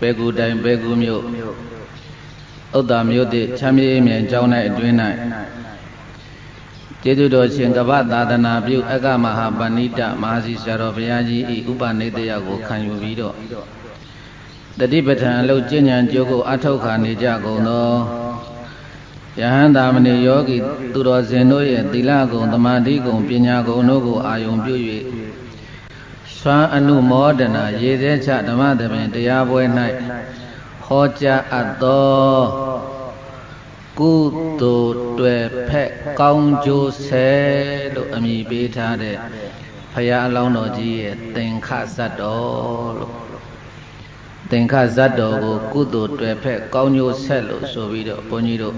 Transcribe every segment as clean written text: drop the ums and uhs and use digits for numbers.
ဘေကူတိုင်ဘေကူမြို့ဥဒ္ဒါမြို့တိချမ်းမြေ့မြန်ကျောင်း၌အတွင်း၌ကျေးဇူးတော်ရှင်ကပ္ပသာသနာပြုအက္ခမဟာပဏိတမဟာစီဆရာတော်ဘုရားကြီးဤဥပနိဒေယကိုခံယူပြီးတော့တတိပဋ္ဌာန်အလုပ်ကျင့်ဉာဏ်ကြိုးကိုအထောက်ခံနေကြကုန်သောယဟန်တာမဏိယောဂီသူတော်စင်တို့ရဲ့သီလဂုဏ်သမာဓိဂုဏ်ပညာဂုဏ်တို့ကိုအာယုံပြု၍စွမ်းအနုမောဒနာရေသေးချဓမ္မသဘင်တရားပွဲ၌ဟောကြားအပ်သောကုသိုလ်တွေဖက်ကောင်းကျိုးဆဲလို့အမည်ပေးထားတဲ့ဘုရားအလောင်းတော်ကြီးရဲ့သင်္ခဇတ်တော်လို့သင်္ခဇတ်တော်ကိုကုသိုလ်တွေဖက်ကောင်းကျိုးဆက်လို့ဆိုပြီးတော့ဘုန်းကြီးတို့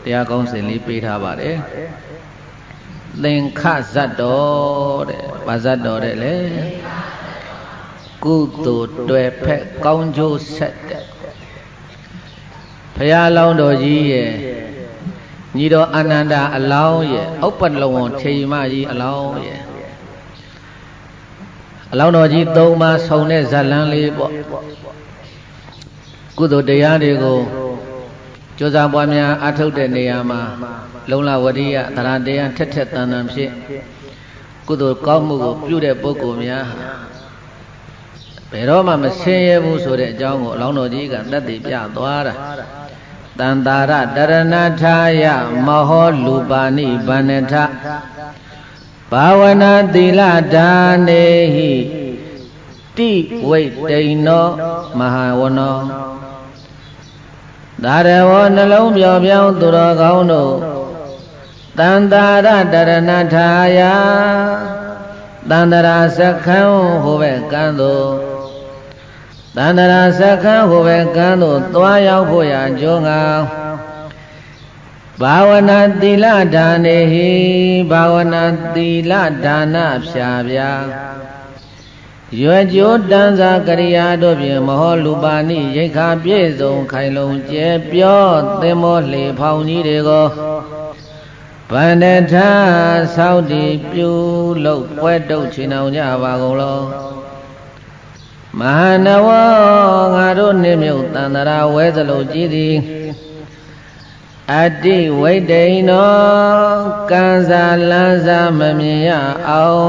တရားကောင်းစဉ်လေးပေးထားပါတယ်သင်္ခဇတ်တော်တဲ့ဘာဇတ်တော်တဲ့လေကုသိုလ်တွေဖက်ကောင်းကျိုးဆက်တဲ့ဘုရားအလောင်းတော်ကြီးရဲ့ညီတော်အာနန္ဒာအလောင်းရဲ့ဥပ္ပလဝံထေရမကြီးအလောင်းရဲ့အလောင်းတော်ကြီး၃ပါးဆုံတဲ့ဇာလန်းလေးပေါ့ကုသိုလ်တရားတွေကိုကြိုးစားပွားများအထုတ်တဲ့နေရာမှာလုံလဝရိယသရတရားထက်ထက်တန်တန်ဖြစ်ကုသိုလ်ကောင်းမှုကိုပြုတဲ့ပုဂ္ဂိုလ်များဘယ်တော့မှမဆင်းရဲဘူးဆိုတဲ့အကြောင်းကိုအလောင်းတော်ကြီးကသက်သေပြသွားတာတန်တာရတရဏထာယမဟောလူပါဏိဗန္နထဘာဝနာသီလဒါနေဟိတိဝိတိန်နောမဟာဝနောဒါရဝနှလုံးပြောင်ပြောင်းသူတော်ကောင်းတို့တန်တာရတရဏထာယတန္တရာစခန်းဟိုဘက်ကန်းသို့တန္တရာစခန်းဟိုဘက်ကန်းသို့သွားရောက်ဖို့ရာကြိုးငါဘာဝနာသီလဒါနေဟိဘာဝနာသီလဒါနဖြာပြရွယ်ကြိုးတန်းစာကရိယာတို့ဖြင့်မဟောလူပါဏိရိက္ခာပြည့်စုံခိုင်လုံကျဲပြောသင်္ဘောလှေဖောင်ကြီးတွေကိုဗန္ဒထသောက်တည်ပြုလုပ်ပွဲတုပ်ချင်အောင်ကြပါကုန်လောမဟာနဝငါတို့နှင့်မြုပ်တန္တရာဝဲသလုံးကြည်သည်အတ္တိဝိတ္တိနောကံစားလန်းစားမမြင်ရအောင်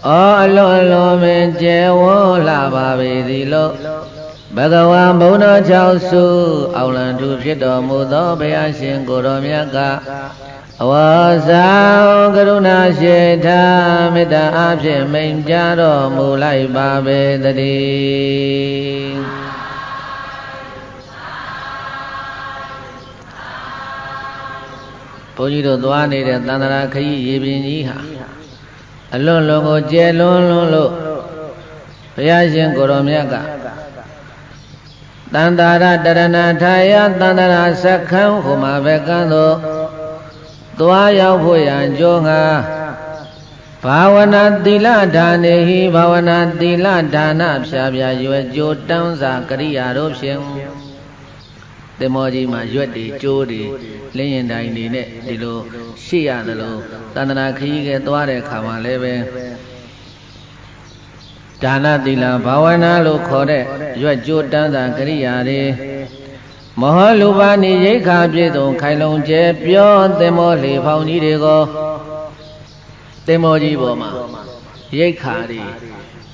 အလွန်လွန်မင်းကျဲဝေါ်လာပါပေသည်လို့ဘဂဝါဘုံတော်၆စုအောင်လံသူဖြစ်တော်မူသောဘုရားရှင်ကိုယ်တော်မြတ်ကအဝါစာကရုဏာရှိထာမေတ္တာအဖြင့်မိန့်ကြားတော်မူလိုက်ပါပေသတည်းဘုန်းကြီးတို့သွားနေတဲ့သန္တရာခရီးရေပြင်ကြီးဟာအလွန်လွန်ကိုကျဲလွန်းလွန်းလို့ဘုရားရှင်ကိုယ်တော်မြတ်ကတန္တာရတရဏထာယတန္တရာစခန်းဟိုမှာပဲကန်းသို့သွားရောက်ဖို့ရန်ကြိုးငါဘာဝနာသီလဒါနေဟိဘာဝနာသီလဒါနဖြာဖြာရွယ်ကြိုးတန်းစာကရိယာတို့ဖြင့်သင်္ဘောကြီးမှာရွက်တွေကြိုးတွေလင်းရင်တိုင်တွေနဲ့ဒီလိုရှိရတယ်လို့တန္တရာခရီးကသွားတဲ့အခါမှာလည်းပဲဒါနသီလဘာဝနာလို့ခေါ်တဲ့ရွက်ကြိုးတန်းစာကရိယာတွေမဟောလူပါဏိရိက္ခာပြည့်စုံခိုင်လုံကျဲပြောသင်္ဘောလေဖောင်ကြီးတွေကိုသင်္ဘောကြီးပေါ်မှာရိက္ခာတွေ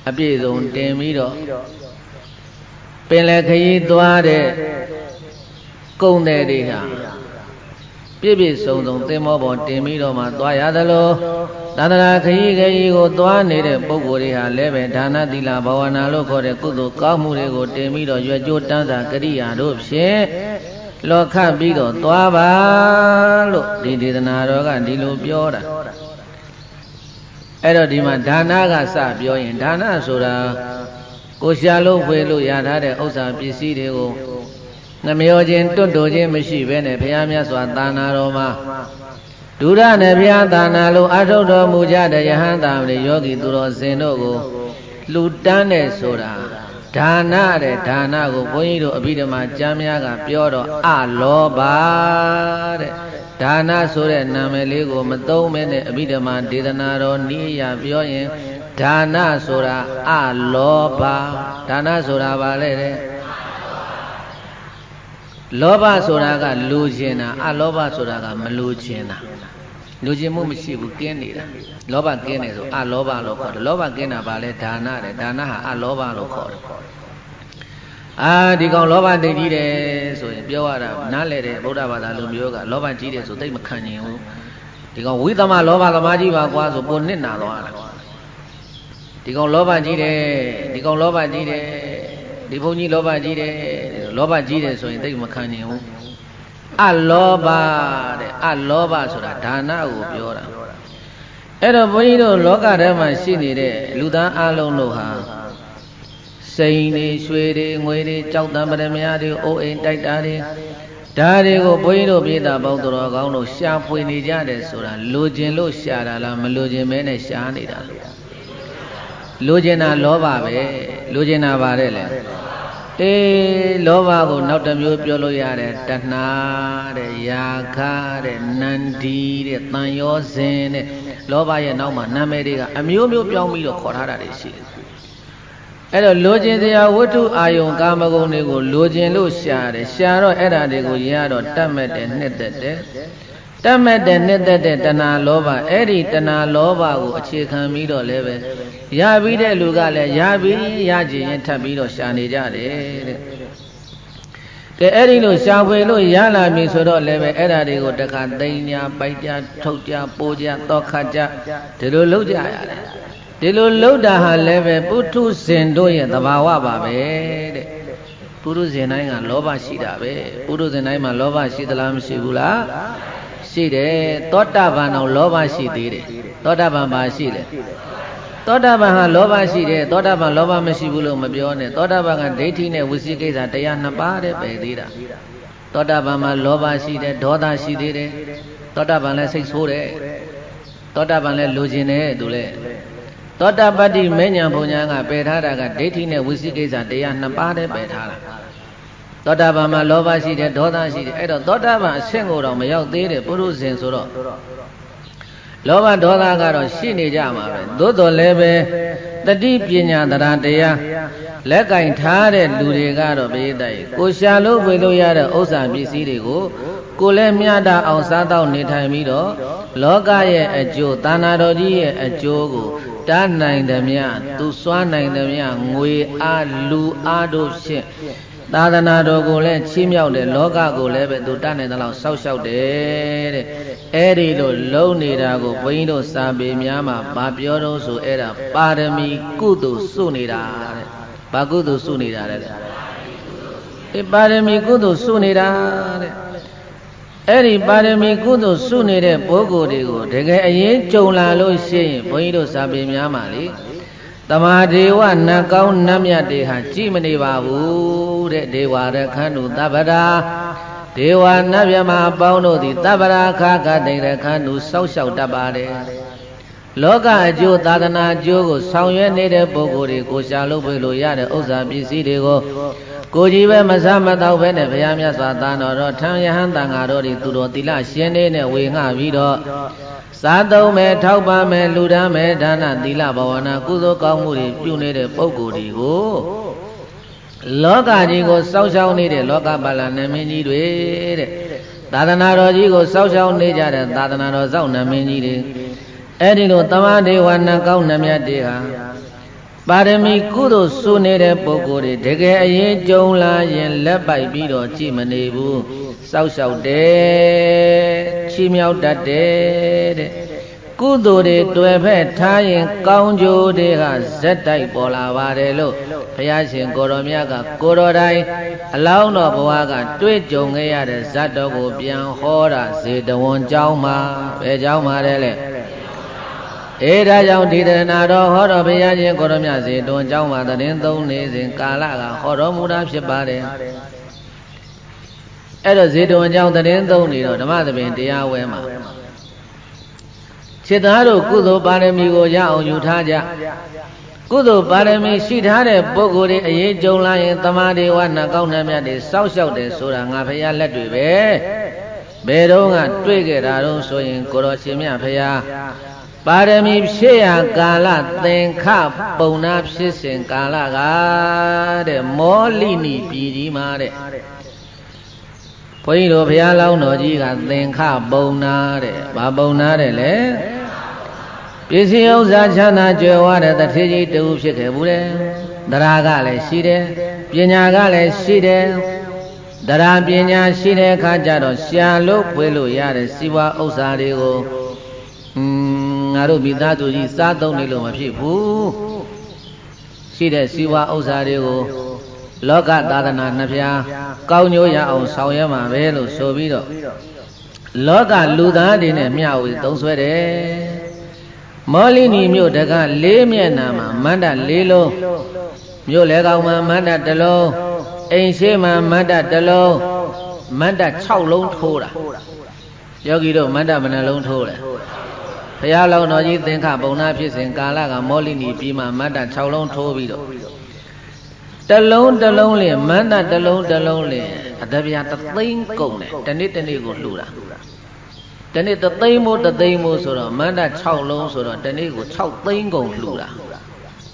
အပြည့်စုံတင်ပြီးတော့ပင်လယ်ခရီးသွားတဲ့ကုန်တဲ့တွေဟာပြည့်ပြည့်စုံစုံသင်္ဘောပေါ်တင်ပြီးတော့မှသွားရသလိုတန္တရာခရီးကိုသွားနေတဲ့ပုဂ္ဂိုလ်တွေဟာလည်းပဲဒါနသီလဘာဝနာလို့ခေါ်တဲ့ကုသိုလ်ကောင်းမှုတွေကိုတင်ပြီးတော့ရွယ်ကြိုးတန်းစာကရိယာတို့ဖြင့်လောခပြီးတော့သွားပါလို့ဒီဒေသနာတော်ကဒီလိုပြောတာအဲ့တော့ဒီမှာဒါနကစပြောရင်ဒါနဆိုတာကိုရှာလို့ဖွေလို့ရထားတဲ့ဥစ္စာပစ္စည်းတွေကိုနှမျောခြင်းတွတ်တိုခြင်းမရှိဘဲနဲ့ဘုရားမြတ်စွာသာနာတော်မှာဒုရနဲ့ဘုရားသာနာလို့အထုတ်တော်မူကြတဲ့ယဟန်တာတွေယောဂီသူတော်စင်တို့ကိုလှူတန်းတဲ့ဆိုတာဒါနတဲ့ဒါနကိုဘုန်းကြီးတို့အဘိဓမ္မာကျမ်းများကပြောတော့အလောဘတဲ့ဒါနဆိုတဲ့နာမည်လေးကိုမသုံးမဲနဲ့အဘိဓမ္မာဒေသနာတော်နည်းအရပြောရင်ဒါနဆိုတာအလောဘဒါနဆိုတာဘာလဲတဲ့ လောဘဆိုတာကလူချင်းတာအလောဘဆိုတာကမလူချင်းတာလူချင်းမှုမရှိဘူးကင်းနေတာလောဘကင်းနေဆိုအလောဘလို့ခေါ်တယ်လောဘကင်းတာဗာလဲဒါနတဲ့ဒါနဟာအလောဘလို့ခေါ်တယ်ဒီကောင်လောဘတိတ်ကြီးတယ်ဆိုရင်ပြောရတာနားလဲတယ်ဗုဒ္ဓဘာသာလူမျိုးကလောဘကြီးတယ်ဆိုသိမခံနိုင်ဘူးဒီကောင်ဝိသမလောဘသမားကြီးပါကွာဆိုပိုနစ်နာသွားတာဒီကောင်လောဘကြီးတယ်ဒီကောင်လောဘကြီးတယ်ဒီဘုန်းကြီးလောဘကြီးတယ်လောဘကြီးတယ်ဆိုရင်သိမခံနိုင်ဘူးအလောဘတဲ့အလောဘဆိုတာဒါနကိုပြောတာအဲ့တော့ဘုန်းကြီးတို့လောကထဲမှာရှိနေတဲ့လူသားအလုံးတို့ဟာစိန်တွေရွှေတွေငွေတွေကြောက်တံပရမယာတွေအိုးအိမ်တိုက်တာတွေဒါတွေကိုဘုန်းကြီးတို့ပြည်သားပေါင်းတော်ကောင်းတို့ရှာဖွေနေကြတယ်ဆိုတာလိုချင်လို့ရှာတာလားမလိုချင်မဲနဲ့ရှာနေတာလိုချင်တာလောဘပဲလိုချင်တာပါတယ်လေလောဘကိုနောက်တစ်မျိုးပြောလို့ရတယ်တဏှာတဲ့ယာခတဲ့နန္ဒီတဲ့တန်ရောစဉ်တဲ့လောဘရဲ့နောက်မှာနာမည်တွေကအမျိုးမျိုးပြောင်းပြီးတော့ခေါ်ထားတာတွေရှိတယ်အဲ့တော့လိုချင်စရာဝတ္ထုအာယုံကာမဂုဏ်တွေကိုလိုချင်လို့ရှာတယ်ရှာတော့အဲ့ဒါတွေကိုရတော့တတ်မဲ့တယ်နှစ်သက်တယ်တတ်မဲ့တယ်နှစ်သက်တဲ့တဏှာလောဘအဲ့ဒီတဏှာလောဘကိုအခြေခံပြီးတော့လည်းပဲရပြီးတဲ့လူကလည်းရပြီးရကြည်ရင်ထပ်ပြီးတော့ရှာနေကြတယ်တဲ့ကဲအဲ့ဒီလိုရှာဖွေလို့ရလာပြီဆိုတော့လည်းပဲအဲ့ဒါတွေကိုတခါသိညာပိုက်ကြထုတ်ကြပိုးကြတောခတ်ကြဒီလိုလုပ်ကြရတယ်ဒီလိုလှုပ်တာဟာလည်းပဲပုထုဇဉ်တို့ရဲ့သဘာဝပါပဲတဲ့ပုထုဇဉ်တိုင်းကလောဘရှိတာပဲပုထုဇဉ်တိုင်းမှာလောဘရှိသလားမရှိဘူးလားရှိတယ်သောတာပန်အောင်လောဘရှိသေးတယ်သောတာပန်ပါရှိတယ်သောတာပန်ဟာလောဘရှိတယ်သောတာပန်လောဘမရှိဘူးလို့မပြောနဲ့သောတာပန်ကဒိဋ္ဌိနဲ့ဝိသိကိစ္စတရားနှစ်ပါးတဲ့ပဲသေးတာသောတာပန်မှာလောဘရှိတယ်ဒေါသရှိသေးတယ်သောတာပန်လည်းစိတ်ဆိုးတယ်သောတာပန်လည်းလိုချင်တယ်သူလည်းသောတာပတ္တိမဉ္ဇဉ်ဘုံညာကပယ်ထားတာကဒိဋ္ဌိနဲ့ဝိသိကိစ္စတရားနှစ်ပါးတည်းပယ်ထားတာသောတာပန်မှာလောဘရှိတယ်ဒေါသရှိတယ်အဲ့တော့သောတာပန်အဆင့်ကိုတော့မရောက်သေးတဲ့ပုရုဇဉ်ဆိုတော့လောဘဒေါသကတော့ရှိနေကြမှာပဲသို့တော်လည်းပဲတတိပညာတရားလက်ကင်ထားတဲ့လူတွေကတော့ဘေးတိုက်ကိုရှာလို့ဝေလို့ရတဲ့ဥစ္စာပစ္စည်းတွေကိုကိုလည်းမြတ်တာအောင်စားတော့နေထိုင်ပြီးတော့လောကရဲ့အကျိုးသာနာတော်ကြီးရဲ့အကျိုးကိုတားနိုင်သည်မြတ်သူစွမ်းနိုင်သည်မြတ်ငွေအားလူအားတို့ဖြင့်သာသနာတော်ကိုလည်းချီးမြှောက်တယ်လောကကိုလည်းပဲသူတတ်နိုင်တဲ့လောက်စောက်ရှောက်တယ်တဲ့အဲ့ဒီလိုလုံးနေတာကိုဘုန်းကြီးတို့စာပေများမှာဗာပြောတော့ဆိုအဲ့ဒါပါရမီကုသိုလ်စုနေတာတဲ့ဘာကုသိုလ်စုနေတာတဲ့ပါရမီကုသိုလ်စုနေတာတဲ့အဲ့ဒီပါရမီကုသိုလ်စုနေတဲ့ပုဂ္ဂိုလ်တွေကိုတကယ်အရင်ကြုံလာလို့ရှိရင်ဘုန်းကြီးတို့စာပေများမှာလေတမဒေဝနတ်ကောင်းနတ်မြတ်တွေဟာကြည်မနေပါဘူးတဲ့ဒေဝရခန္တုသဗ္ဗရာဒေဝနတ်မြတ်မပေါင်းတို့သည်သဗ္ဗရာခါကတိရခန္တုစောက်ရှောက်တတ်ပါတယ်လောကအကျိုးသာသနာအကျိုးကိုဆောင်ရွက်နေတဲ့ပုဂ္ဂိုလ်တွေကိုရှာလို့ပြလို့ရတဲ့ဥစ္စာပစ္စည်းတွေကိုကိုကြီးပဲမစားမတော့ပဲနဲ့ဘုရားမြတ်စွာသာတော်ထံယဟန်တန်ဃာတော်ဒီသူတော်သီလရှင်နေနဲ့ဝေငှပြီးတော့စားသုံးမယ်ထောက်ပံ့မယ်လူဒန်းမယ်ဒါနသီလဘာဝနာကုသိုလ်ကောင်းမှုတွေပြုနေတဲ့ပုဂ္ဂိုလ်တွေကိုလောကကြီးကိုစောင့်ရှောက်နေတဲ့လောကပါဠိနမင်းကြီးတွေတဲ့သာသနာတော်ကြီးကိုစောင့်ရှောက်နေကြတဲ့သာသနာတော်စောင့်နမင်းကြီးတွေအဲ့ဒီလိုတမဒေဝနတ်ကောင်းနတ်မြတ်တွေဟာပါရမီကုသိုလ်စုနေတဲ့ပုဂ္ဂိုလ်တွေတကယ်အရင်ကြုံလာရင်လက်ပိုက်ပြီးတော့ကြည်မနေဘူးစောက်ရှောက်တယ်ချီးမြှောက်တတ်တယ်တဲ့ကုသိုလ်တွေတွေ့ဖက်ထားရင်ကောင်းကျိုးတွေကဇက်တိုက်ပေါ်လာပါတယ်လို့ဘုရားရှင်ကိုရောမြတ်ကကိုရောတိုင်းအလောင်းတော်ဘဝကတွေ့ကြုံခဲ့ရတဲ့ဇတ်တော်ကိုပြန်ဟောတာဇေတဝန်ကျောင်းမှာဘယ်ကျောင်းမှာလဲလေဒါကြောင့်ဒီတရဏတော်ဟောတော်ဘုရားရှင်ကိုရောမြတ်ဇေတဝန်ကျောင်းမှာသတင်းသုံးနေစဉ်ကာလကဟောတော်မူတာဖြစ်ပါတယ်အဲ့တော့ဇေတဝန်ကျောင်းသတင်းသုံးနေတော့ဓမ္မသဘင်တရားဝဲမှာခြေသားတို့ကုသိုလ်ပါရမီကိုရအောင်ယူထားကြကုသိုလ်ပါရမီရှိထားတဲ့ပုဂ္ဂိုလ်တွေအရေးကြုံလာရင်တမဒေဝနတ်ကောင်းနတ်မြတ်တွေစောက်ရှောက်တယ်ဆိုတာငါဖရာလက်တွေပဲဘယ်တော့ကတွေ့ကြတာတော့ဆိုရင်ကိုရောရှင်မြတ်ဖရာပါရမီဖြစ်ရာကာလသင်္ခပုံနာဖြစ်စဉ်ကာလကတဲ့မောလိနိပြည်ကြီးမှာတဲ့ ဘုန်းကြီးတို့ဘုရားလောင်းတော်ကြီးကသင်္ခပုံနာတဲ့ဘာပုံနာတဲ့လဲပစ္စည်းဥစ္စာချမ်းသာကြွယ်ဝတဲ့တထေကြီးတူဖြစ်ခဲ့ဘူးတဲ့တရားကလည်းရှိတယ်ပညာကလည်းရှိတယ်တရားပညာရှိတဲ့အခါကျတော့ရှာလို့ပွေလို့ရတဲ့စီးပွားဥစ္စာတွေကိုငါတို့မိသားစုကြီးစားသုံးနေလို့မဖြစ်ဘူးရှိတဲ့စီးပွားဥစ္စာတွေကိုလောကသာသနာနှစ်ဖြာကောင်းကျိုးရအောင်ဆောင်ရွက်မှာပဲလို့ဆိုပြီးတော့လောကလူသားတွေနဲ့မျှဝေသုံးဆွဲတယ်မောလိနီမြို့တက၄မျက်နှာမှာမန္တ၄လုံးမြို့လေကောင်မှာမန္တတစ်လုံးအိမ်ရှိမှာမန္တတစ်လုံးမန္တ6လုံးထိုးတာယောဂီတို့မန္တဘယ်နှလုံးထိုးလဲဘုရားလောင်းတော်ကြီးသင်္ခပုံနာဖြစ်စဉ်ကာလကမောလိနီပြီးမှမန္တ6လုံးထိုးပြီးတော့တလုံးတလုံးလင်မန္တတလုံးတလုံးလင်အတပြား3သိန်းကုန်တယ်တနေ့တနေ့ကိုလှူတာတနေ့3သိန်းမို့3သိန်းမို့ဆိုတော့မန္တ6လုံးဆိုတော့တနေ့ကို6သိန်းကုန်လှူတာ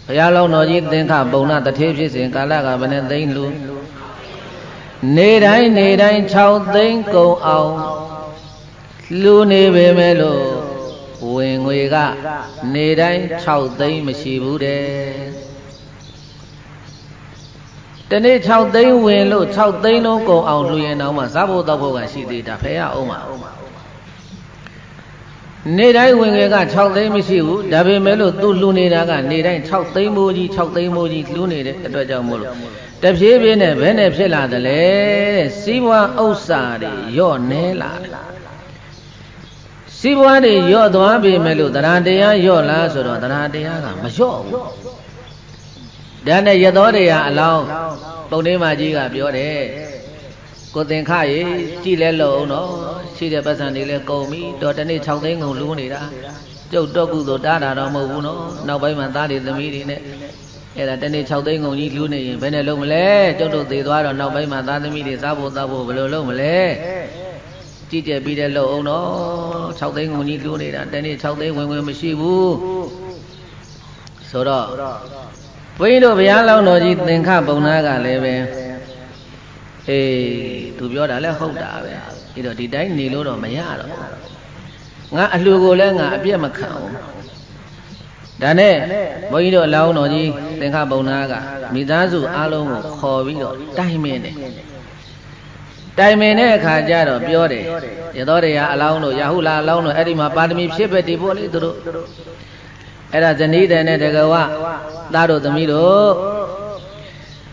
ဘုရားလောင်းတော်ကြီးသင်္ခပုံနာတထေးဖြစ်စဉ်ကာလကဘယ်နှသိန်းလှူနေတိုင်း6သိန်းကုန်အောင်လှူနေပေမဲ့လို့ဝင်ငွေကနေတိုင်း6သိန်းမရှိဘူးတဲ့တနေ့6သိန်းဝင်လို့6သိန်းလုံးကုန်အောင်လှူရင်တော့မှစားဖို့တောက်ဖို့ကရှိသေးတာဖယ်ရအောင်ပါနေတိုင်းဝင်ငွေက6သိန်းမရှိဘူးဒါပေမဲ့လို့သူလှူနေတာကနေတိုင်း6သိန်းမိုးကြီး6သိန်းမိုးကြီးလှူနေတဲ့အတွက်ကြောင့်မို့လို့တဖြည်းဖြည်းနဲ့ဘယ်နဲ့ဖြစ်လာတယ်လဲစီးပွားဥစ္စာတွေရော့နေလာတယ်စီးပွားတွေရော့သွားပြီမဲ့လို့တရားတရားရော့လားဆိုတော့တရားတရားကမရော့ဘူးဒါနဲ့ရသောတရားအလောင်းပုံလေးမကြီးကပြောတယ်ကိုသင်္ခရေကြည်လဲလို့အောင်တော့ရှိတဲ့ပတ်စံတွေလဲကုန်ပြီတော့တနေ့6သိန်းကုန်လူးနေတာကျုပ်တော့ကုသိုလ်တားတာတော့မဟုတ်ဘူးနော်နောက်ပိုင်းမှာသားတွေသမီးတွေနဲ့အဲ့ဒါတနေ့6သိန်းကုန်ကြီးလူးနေရင်ဘယ်နဲ့လုပ်မလဲကျုပ်တို့သေသွားတော့နောက်ပိုင်းမှာသားသမီးတွေစားဖို့သားဖို့ဘယ်လိုလုပ်မလဲကြည့်ကြပြီးတဲ့လို့အောင်တော့6သိန်းကုန်ကြီးလူးနေတာတနေ့6သိန်းဝင်မရှိဘူးဆိုတော့ဘုန်းကြီးတို့ဘုရားလောင်းတော်ကြီးသင်္ခပုံနာကလည်းပဲသူပြောတာလည်းဟုတ်တာပဲအဲ့တော့ဒီတိုင်းနေလို့တော့မရတော့ငါအလှူကိုလည်းငါအပြည့်မခံဘူးဒါနဲ့ဘုန်းကြီးတို့လောင်းတော်ကြီးသင်္ခပုံနာကမိသားစုအားလုံးကိုခေါ်ပြီးတော့တိုင်မင်းတယ်တိုင်မင်းတဲ့အခါကျတော့ပြောတယ်ရသောတရားအလောင်းတို့ရာဟုလာအလောင်းတို့အဲ့ဒီမှာပါရမီဖြစ်ပဲဒီဖို့လေသူတို့အဲ့ဒါဇနီးတဲ့နဲ့တကဝသားတို့သမီးတို့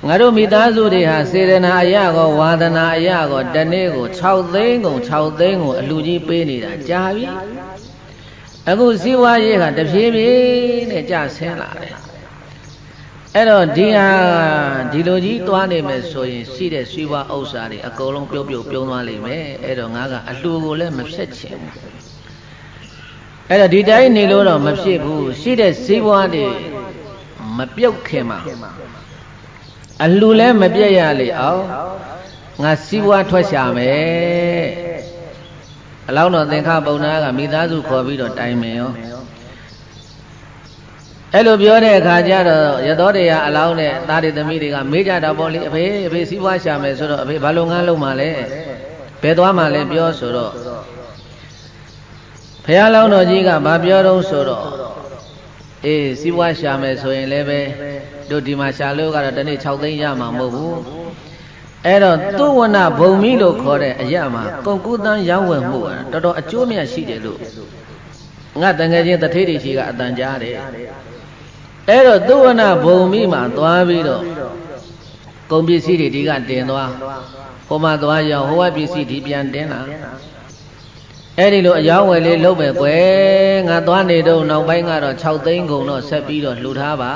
ငါတို့မိသားစုတွေဟာစေတနာအရာကောဝါဒနာအရာကောတနေ့ကို6သိန်းကုန်6သိန်းကိုအလှကြီးပေးနေတာကြာပြီအခုစီးပွားရေးကတဖြည်းဖြည်းနဲ့ကျဆင်းလာတယ်အဲ့တော့ဒီလိုကြီးသွားနေမယ်ဆိုရင်ရှိတဲ့စီးပွားဥစ္စာတွေအကုန်လုံးပြုတ်သွားလိမ့်မယ်အဲ့တော့ငါကအလှကိုလည်းမဖြတ်ချင်ဘူးအဲ့တော့ဒီတိုင်းနေလို့တော့မဖြစ်ဘူးရှိတဲ့စီးပွားတွေမပြုတ်ခင်မှာအလှလည်းမပြည့်ရလေအောင်ငါစီးပွားထွက်ရှာမယ်အလောင်းတော်သင်္ခပုံနာကမိသားစုခေါ်ပြီးတော့တိုင်မယ်ရောအဲ့လိုပြောတဲ့အခါကျတော့ရသောတရားအလောင်းနဲ့သားတွေသမီးတွေကမေးကြတာပေါ့လေအဖေစီးပွားရှာမယ်ဆိုတော့အဖေဘာလို့ငန်းလုံးမှလဲဘယ်သွားမှလဲပြောဆိုတော့ဘုရားလောင်းတော်ကြီးကဘာပြောတော့ဆိုတော့စီးပွားရှာမယ်ဆိုရင်လည်းပဲတို့ဒီမှာရှာလို့ကတော့တနေ့6သိန်းရမှာမဟုတ်ဘူးအဲ့တော့သုဝနဘုံမီလို့ခေါ်တဲ့အရာမှာကုန်ကူးတန်းရောင်းဝယ်မှုကတော်တော်အကျိုးမြတ်ရှိတယ်လို့ငါတန်ငယ်ချင်းတထေးတွေရှိကအတန်ကြားတယ်အဲ့တော့သုဝနဘုံမီမှာသွားပြီးတော့ကုန်ပစ္စည်းတွေဒီကတင်သွားဟိုမှာသွားရောင်းဟိုကပစ္စည်းဒီပြန်တင်လာအဲ့ဒီလိုအယောင်းဝယ်လေးလုပ်ပဲကွယ်ငါသွားနေတော့နောက်ပိုင်းကတော့6သိန်းကုန်တော့ဆက်ပြီးတော့လှူထားပါ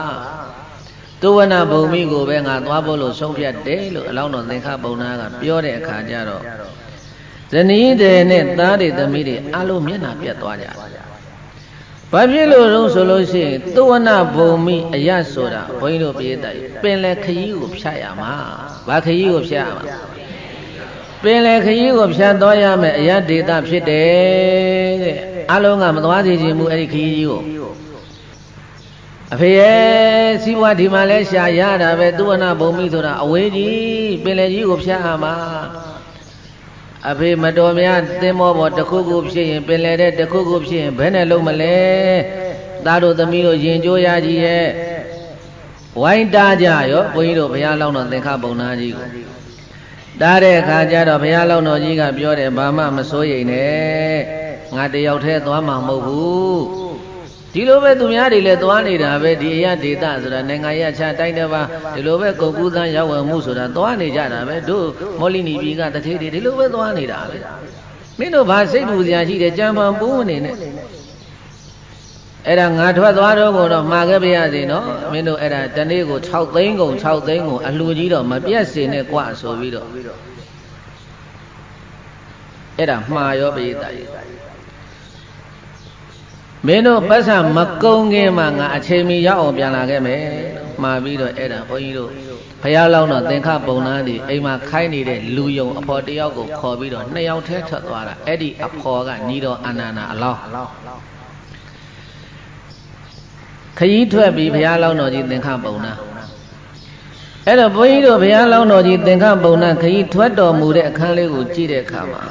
သုဝနဘုံမိကိုပဲငါသွားဖို့လို့ဆုံးဖြတ်တယ်လို့အလောင်းတော်သင်္ခပုံနာကပြောတဲ့အခါကျတော့ဇနီးတွေနဲ့သားတွေသမီးတွေအလုံးမျက်နှာပြတ်သွားကြဘာဖြစ်လို့တော့ဆိုလို့ရှိရင်သုဝနဘုံမိအရဆိုတာဘုန်းကြီးတို့ပြေးတယ်ပင်လယ်ခရီးကိုဖြတ်ရမှာဘာခရီးကိုဖြတ်ရမှာပင်လယ်ခရီးကိုဖြတ်သွားရမယ်အရဒေတာဖြစ်တယ်တဲ့အလုံးကမသွားသေးခြင်းမူအဲ့ဒီခရီးကြီးကိုအဖေရဲ့စီးပွားဒီမှာလဲရှာရတာပဲသုဝနဘုံမိဆိုတာအဝေးကြီးပင်လယ်ကြီးကိုဖြတ်ရမှာ အဖေမတော်များသင်္ဘောပေါ်တစ်ခုခုဖြစ်ရင်ပင်လယ်တဲ့တစ်ခုခုဖြစ်ရင်ဘယ်နဲ့လုံးမလဲသားတို့သမီးတို့ရင်ကြိုးရကြီးရဲ့ဝိုင်းတားကြရောဘုန်းကြီးတို့ဘုရားလောင်းတော်သင်္ခပုံနာကြီးကိုတားတဲ့အခါကျတော့ဘုရားလောင်းတော်ကြီးကပြောတယ်ဘာမှမစိုးရိမ်နဲ့ငါတယောက်တည်းသွားမှာမဟုတ်ဘူးဒီလိုပဲသူများတွေလည်းသွားနေတာပဲဒီအရာဒေသဆိုတာနိုင်ငံရခြားတိုင်းတစ်ပါးဒီလိုပဲကုန်ကူးသန်းရောက်ဝယ်မှုဆိုတာသွားနေကြတာပဲတို့မောလိနီပြည်ကတထေးတွေဒီလိုပဲသွားနေတာပဲမင်းတို့ဘာစိတ်ပူစရာရှိတယ်ကြံပန်ပူးနေနဲ့အဲ့ဒါငါထွက်သွားတော့ကိုတော့မှာခဲ့ပြရစီနော်မင်းတို့အဲ့ဒါတနေ့ကို6သိန်းကုန်6သိန်းကိုအလှကြီးတော့မပြတ်စေနဲ့ကွာဆိုပြီးတော့အဲ့ဒါမှားရောပိဿာကြီးမင်းတို့ပတ်စံမကုံခင်မှာငါအချိန်မီရောက်အောင်ပြန်လာခဲ့မယ်မှားပြီးတော့အဲ့ဒါဘုန်းကြီးတို့ဘုရားလောင်းတော့သင်္ခပုံနာတွေအိမ်မှာခိုင်းနေတဲ့လူယုံအဖော်တယောက်ကိုခေါ်ပြီးတော့2ယောက်ထဲထွက်သွားတာအဲ့ဒီအဖော်ကညီတော်အာနန္ဒာအလောင်းခရီးထွက်ပြီးဘုရားလောင်းတော်ကြီးသင်္ခပုံနာအဲ့တော့ဘုန်းကြီးတို့ဘုရားလောင်းတော်ကြီးသင်္ခပုံနာခရီးထွက်တော်မူတဲ့အခန်းလေးကိုကြည့်တဲ့အခါမှာ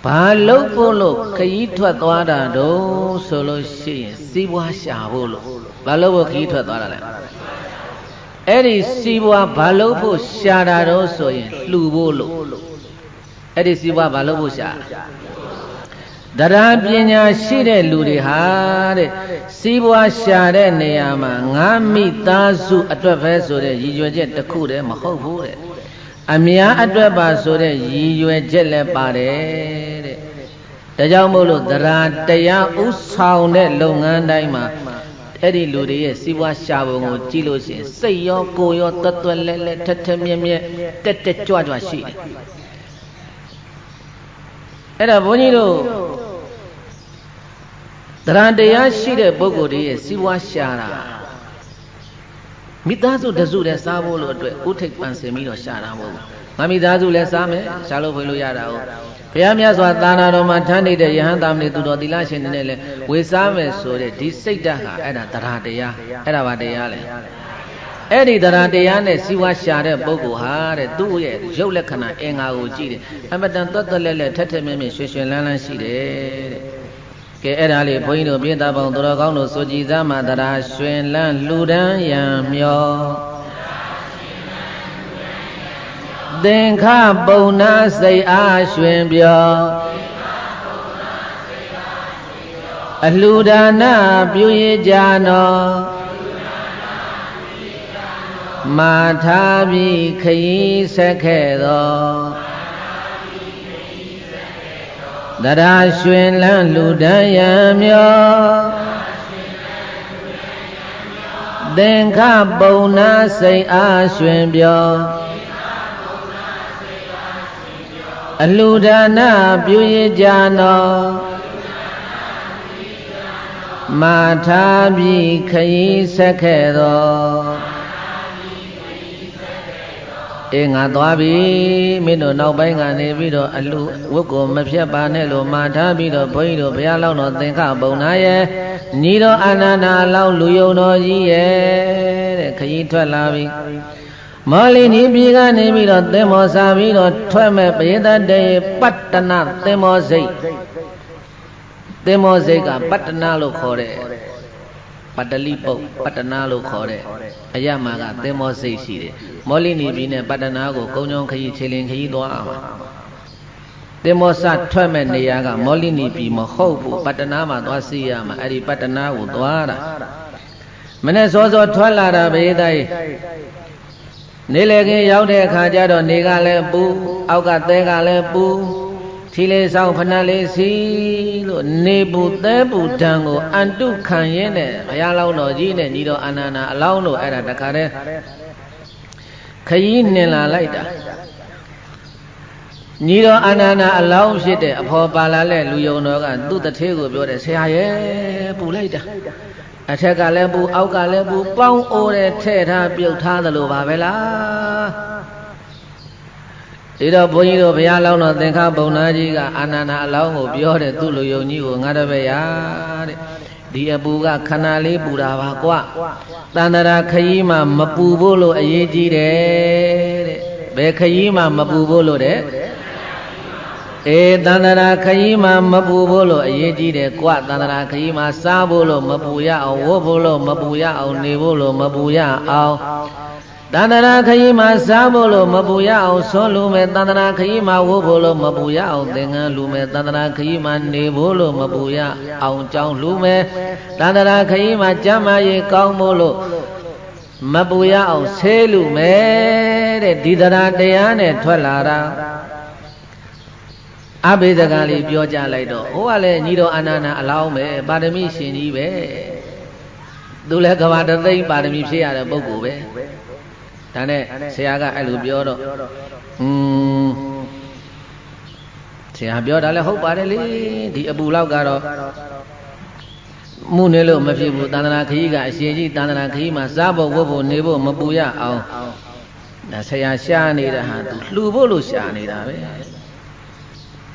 ဘာလို့ဖို့လို့ခရီးထွက်သွားတာတော့ဆိုလို့ရှိရင်စီးပွားရှာဖို့လို့ဘာလို့ဖို့ခရီးထွက်သွားတာလဲအဲ့ဒီစီးပွားဘာလို့ဖို့ရှာတာတော့ဆိုရင်လှူဖို့လို့အဲ့ဒီစီးပွားဘာလို့ဖို့ရှာတရားပညာရှိတဲ့လူတွေဟာတဲ့စီးပွားရှာတဲ့နေရာမှာငါမိသားစုအတွက်ပဲဆိုတဲ့ရည်ရွယ်ချက်တစ်ခုတည်းမဟုတ်ဘူးတဲ့အများအတွက်ပါဆိုတဲ့ရည်ရွယ်ချက်လည်းပါတယ်တဲ့ဒါကြောင့်မို့လို့တရားတရားဥဆောင်တဲ့လုပ်ငန်းတိုင်းမှာအဲ့ဒီလူတွေရဲ့စီးပွားရှာပုံကိုကြည့်လို့ရှိရင်စိတ်ရောကိုယ်ရောတွတ်တွတ်လဲလဲထက်ထက်မြက်မြက်တက်တက်ကြွကြွရှိတယ်အဲ့ဒါဘုန်းကြီးတို့တရားတရားရှိတဲ့ပုဂ္ဂိုလ်တွေရဲ့စီးပွားရှာတာမိသားစုတစုတည်းစားဖို့လို့အတွက်ဥထိတ်ပန်ဆင်ပြီးတော့ရှာတာမဟုတ်ဘူး။ငါမိသားစုလည်းစားမယ်ရှာလို့ဖွေလို့ရတာဟုတ်။ဘုရားမြတ်စွာသာနာတော်မှာထမ်းနေတဲ့ယဟန်သားမဏေသူတော်သီလရှင်တွေနဲ့လည်းဝေစားမယ်ဆိုတဲ့ဒီစိတ်ဓာတ်ဟာအဲ့ဒါတရားတရားအဲ့ဒါပါတရားလေ။အဲ့ဒီတရားတရားနဲ့စီဝါရှာတဲ့ပုဂ္ဂိုလ်ဟာတဲ့သူ့ရဲ့ရုပ်လက္ခဏာအင်္ဂါကိုကြည့်တယ်။အမတန်သွက်သွက်လက်လက်ထက်ထက်မြက်မြက်ရွှင်ရွှင်လန်းလန်းရှိတယ်တဲ့။ကဲအဲ့ဒါလေးဘုန်းကြီးတို့ပြည်သားပေါင်းသူတော်ကောင်းတို့ဆိုကြည်သားမှာတရားရွှင်လန်းလှူဒန်းရံမျောသင်္ခပုံနာစိတ်အားရွှင်ပြောအလှူဒါနပြုရကြနောမာထားပြီးခရီးဆက်ခဲ့သောတရားရွှင်လန်းလှူဒန်းရံမျောသင်္ခပုံနာစိတ်အားရွှင်ပြောအလှူဒါနပြုရကြနောမာထားပြီးခရီးဆက်ခဲ့သောအေးငါသွားပြီမင်းတို့နောက်ပိုင်းကနေပြီးတော့အလှဝတ်ကိုမဖြတ်ပါနဲ့လို့မာထားပြီးတော့ဘုန်းကြီးတို့ဘုရားလောင်းတော်သင်္ခပုံနာရဲ့ညီတော်အာနန္ဒာလောင်းလူယုံတော်ကြီးရဲ့တဲ့ခရီးထွက်လာပြီမောလီနီပြည်ကနေပြီးတော့သင်္ဘောစားပြီးတော့ထွက်မဲ့ပရိသတ်တေပတ္တနာသင်္ဘောစိတ်ကပတ္တနာလို့ခေါ်တဲ့ပတ္တလိပုတ်ပတ္တနာလို့ခေါ်တဲ့အရမကသင်္ဘောစိတ်ရှိတယ်မောလီနီပြည်နဲ့ပတ္တနာကိုကုန်းချောင်းခရီးခြေလင်ခရီးသွားအောင်သင်္ဘောစထွက်မဲ့နေရာကမောလီနီပြည်မဟုတ်ဘူးပတ္တနာမှာသွားစီးရမှာအဲ့ဒီပတ္တနာကိုသွားတာမနေ့စောစောထွက်လာတာပရိသတ်နေလေခင်ရောက်တဲ့အခါကျတော့နေကလည်းပူအောက်ကသဲကလည်းပူထီလေးဆောင်ဖဏလေးစီလို့နေပူသဲပူတံကိုအန်တုခံရင်းနဲ့ဘုရားလောင်းတော်ကြီးနဲ့ညီတော်အာနန္ဒာအလောင်းတို့အဲ့ဒါတခါတည်းခရီးနှင်လာလိုက်တာညီတော်အာနန္ဒာအလောင်းဖြစ်တဲ့အဖော်ပါလာတဲ့လူယုံတော်ကသူ့တထေးကိုပြောတယ်ဆရာရဲ့ပူလိုက်တာအထက်ကလည်းပူအောက်ကလည်းပူပေါင်းအိုးတဲ့ထဲ့ထားပြုတ်ထားသလိုပါပဲလားဒီတော့ဘုန်းကြီးတို့ဘုရားလောင်းတော်သင်္ခပုံနာကြီးကအာနန္ဒာအလောင်းကိုပြောတယ်သူ့လူယုံကြီးကိုငါတပည့်ရတဲ့ဒီအပူကခဏလေးပူတာပါကွတန်တရာခရီးမှာမပူဖို့လို့အရေးကြီးတယ်တဲ့ဘယ်ခရီးမှာမပူဖို့လို့တဲ့ တန္တရာခရီးမှာမပူဖို့လို့အရေးကြီးတယ်ကွတန္တရာခရီးမှာစားဖို့လို့မပူရအောင်ဝတ်ဖို့လို့မပူရအောင်နေဖို့လို့မပူရအောင်တန္တရာခရီးမှာစားဖို့လို့မပူရအောင်ဆွလူမယ်တန္တရာခရီးမှာဝတ်ဖို့လို့မပူရအောင်သင်္ကန်းလူမယ်တန္တရာခရီးမှာနေဖို့လို့မပူရအောင်ကြောင်းလူမယ်တန္တရာခရီးမှာကျမ်းမာရေးကောင်းဖို့လို့မပူရအောင်ဆေးလူမယ်တဲ့ဒီတရားတရားနဲ့ထွက်လာတာအဘိဓကလေးပြောကြလိုက်တော့ဟိုကလည်းညီတော်အာနန္ဒအလောင်းပဲပါရမီရှင်ကြီးပဲသူလည်းကဘာတသိမ့်ပါရမီဖြစ်ရတဲ့ပုဂ္ဂိုလ်ပဲဒါနဲ့ဆရာကအဲ့လိုပြောတော့ဆရာပြောတာလည်းဟုတ်ပါတယ်လေဒီအပူလောက်ကတော့မှုနေလို့မဖြစ်ဘူးတန္တရာခရီးကအရှင်ကြီးတန္တရာခရီးမှာစားဖို့ဝတ်ဖို့နေဖို့မပူရအောင်ဒါဆရာရှားနေတာဟာသူလှူဖို့လို့ရှားနေတာပဲ